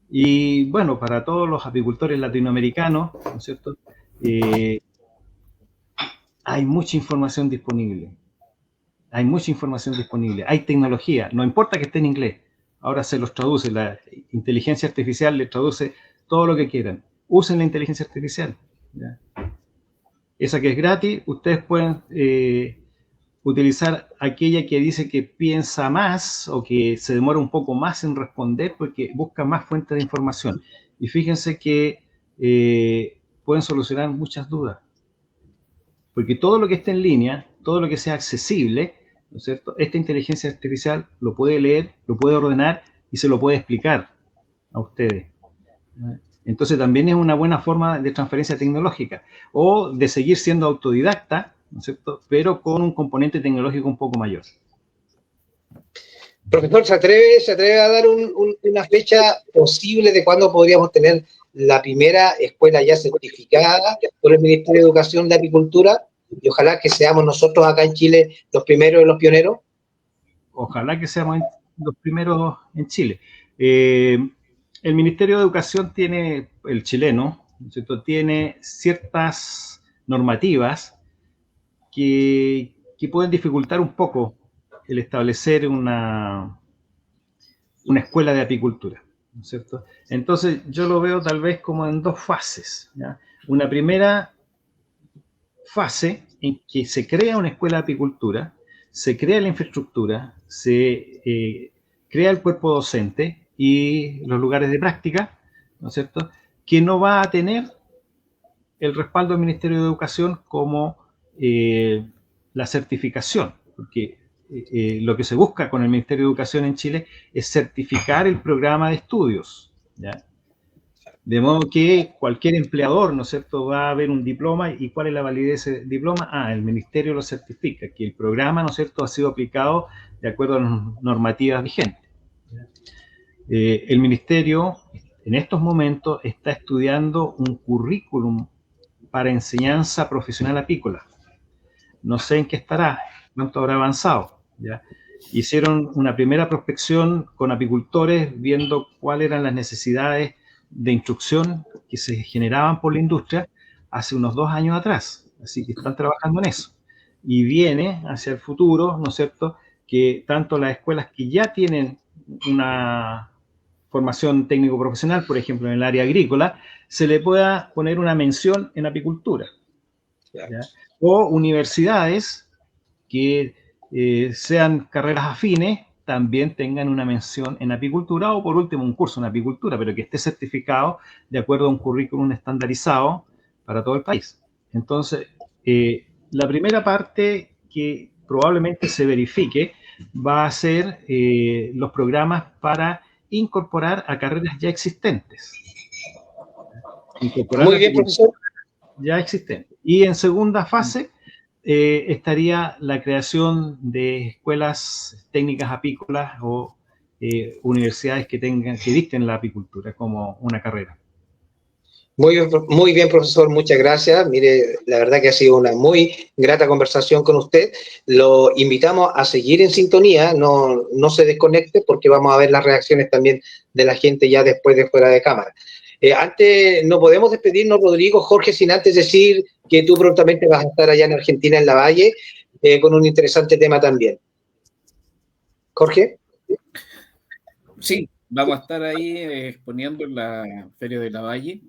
Y bueno, para todos los apicultores latinoamericanos, ¿no es cierto?, hay mucha información disponible. Hay mucha información disponible. Hay tecnología. No importa que esté en inglés. Ahora se los traduce. La inteligencia artificial les traduce todo lo que quieran. Usen la inteligencia artificial. ¿Ya? Esa que es gratis, ustedes pueden utilizar aquella que dice que piensa más o que se demora un poco más en responder porque busca más fuentes de información. Y fíjense que pueden solucionar muchas dudas. Porque todo lo que esté en línea, todo lo que sea accesible, ¿no es cierto?, esta inteligencia artificial lo puede leer, lo puede ordenar y se lo puede explicar a ustedes. Entonces también es una buena forma de transferencia tecnológica o de seguir siendo autodidacta, ¿no es cierto?, pero con un componente tecnológico un poco mayor. Profesor, ¿se atreve a dar una fecha posible de cuándo podríamos tener la primera escuela ya certificada por el Ministerio de Educación de Apicultura? Y ojalá que seamos nosotros acá en Chile los primeros y los pioneros. Ojalá que seamos los primeros en Chile. El Ministerio de Educación tiene, el chileno, ¿no es cierto?, tiene ciertas normativas que pueden dificultar un poco el establecer una escuela de apicultura, ¿no es cierto? Entonces yo lo veo tal vez como en 2 fases, ¿ya? Una primera fase en que se crea una escuela de apicultura, se crea la infraestructura, se crea el cuerpo docente y los lugares de práctica, ¿no es cierto?, que no va a tener el respaldo del Ministerio de Educación como la certificación, porque lo que se busca con el Ministerio de Educación en Chile es certificar el programa de estudios, ¿ya? De modo que cualquier empleador, ¿no es cierto?, va a ver un diploma. ¿Y cuál es la validez de ese diploma? El Ministerio lo certifica, que el programa, ¿no es cierto?, ha sido aplicado de acuerdo a las normativas vigentes. El Ministerio, en estos momentos, está estudiando un currículum para enseñanza profesional apícola. No sé en qué estará, cuánto habrá avanzado, ¿ya? Hicieron una primera prospección con apicultores viendo cuáles eran las necesidades de instrucción que se generaban por la industria hace unos 2 años atrás. Así que están trabajando en eso. Y viene hacia el futuro, ¿no es cierto?, que tanto las escuelas que ya tienen una formación técnico-profesional, por ejemplo, en el área agrícola, se le pueda poner una mención en apicultura. ¿Ya? O universidades que sean carreras afines, también tengan una mención en apicultura, o por último un curso en apicultura, pero que esté certificado de acuerdo a un currículum estandarizado para todo el país. Entonces, la primera parte que probablemente se verifique va a ser los programas para incorporar a carreras ya existentes. Muy bien, profesor. Ya existentes. Y en segunda fase estaría la creación de escuelas técnicas apícolas o universidades que dicten la apicultura como una carrera. Muy bien, profesor, muchas gracias. Mire, la verdad que ha sido una muy grata conversación con usted. Lo invitamos a seguir en sintonía, no se desconecte porque vamos a ver las reacciones también de la gente ya después de fuera de cámara. Antes, no podemos despedirnos, Rodrigo, Jorge, sin antes decir que tú prontamente vas a estar allá en Argentina, en La Valle, con un interesante tema también. Jorge. Sí, vamos a estar ahí exponiendo en la Feria de La Valle.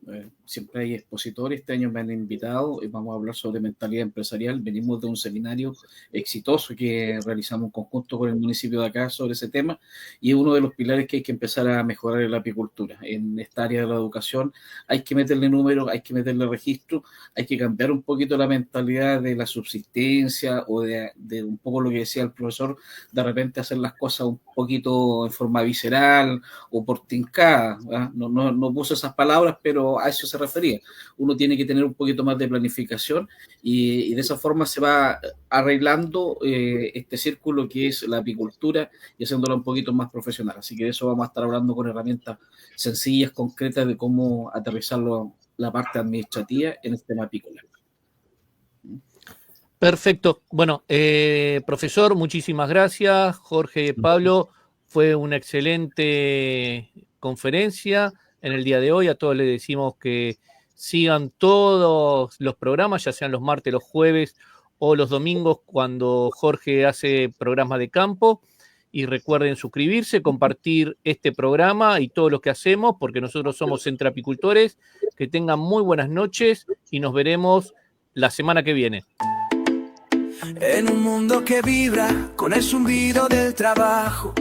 Siempre hay expositores. Este año me han invitado y vamos a hablar sobre mentalidad empresarial. Venimos de un seminario exitoso que realizamos en conjunto con el municipio de acá sobre ese tema, y es uno de los pilares que hay que empezar a mejorar en la apicultura. En esta área de la educación hay que meterle números, hay que meterle registro, hay que cambiar un poquito la mentalidad de la subsistencia o de un poco lo que decía el profesor, de repente hacer las cosas un poquito en forma visceral o por tincada. No puse esas palabras, pero a eso se refería. Uno tiene que tener un poquito más de planificación y de esa forma se va arreglando este círculo que es la apicultura y haciéndola un poquito más profesional. Así que de eso vamos a estar hablando con herramientas sencillas, concretas de cómo aterrizarlo la parte administrativa en el tema apícola. Perfecto. Bueno, profesor, muchísimas gracias. Jorge, Pablo, fue una excelente conferencia en el día de hoy. A todos les decimos que sigan todos los programas, ya sean los martes, los jueves o los domingos, cuando Jorge hace programas de campo. Y recuerden suscribirse, compartir este programa y todo lo que hacemos, porque nosotros somos Centroapicultores. Que tengan muy buenas noches y nos veremos la semana que viene. En un mundo que vibra con el zumbido del trabajo,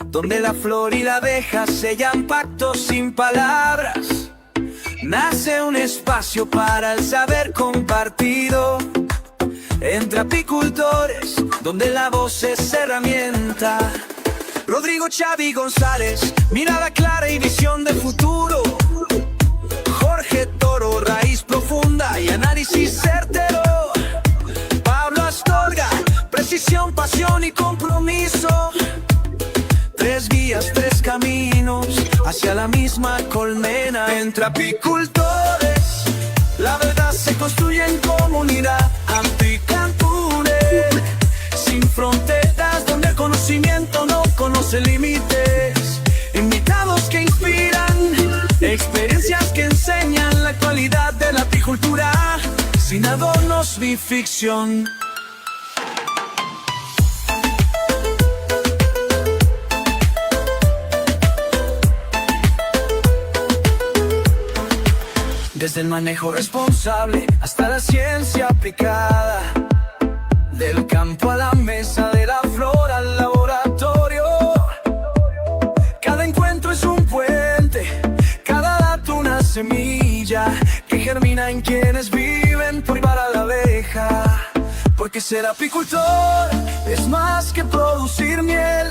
donde la flor y la abeja sellan pactos sin palabras, nace un espacio para el saber compartido entre apicultores, donde la voz es herramienta. Rodrigo, Xavi, González, mirada clara y visión de futuro. Jorge Toro, raíz profunda y análisis certero. Pablo Astorga, precisión, pasión y compromiso. Tres guías, tres caminos hacia la misma colmena. Entre apicultores, la verdad se construye en comunidad. Apicantures, sin fronteras, donde el conocimiento no conoce límites. Invitados que inspiran, experiencias que enseñan la cualidad de la apicultura, sin adornos ni ficción. Desde el manejo responsable hasta la ciencia aplicada, del campo a la mesa, de la flor al laboratorio. Cada encuentro es un puente, cada dato una semilla que germina en quienes viven por para la abeja. Porque ser apicultor es más que producir miel,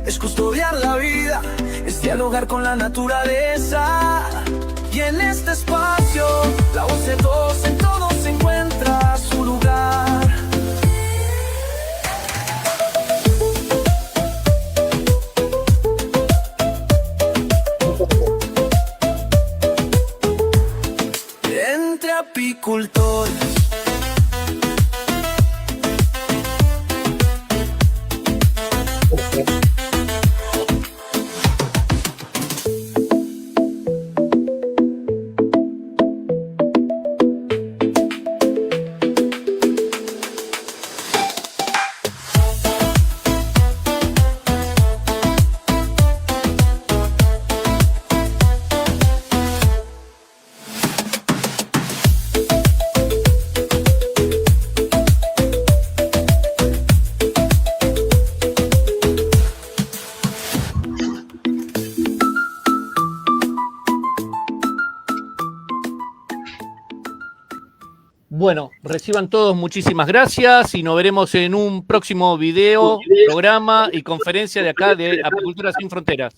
es custodiar la vida, es dialogar con la naturaleza. Y en este espacio, la voz de todos en todos encuentra su lugar. Entre apicultores. Bueno, reciban todos muchísimas gracias y nos veremos en un próximo video, programa y conferencia de acá de Apicultura Sin Fronteras.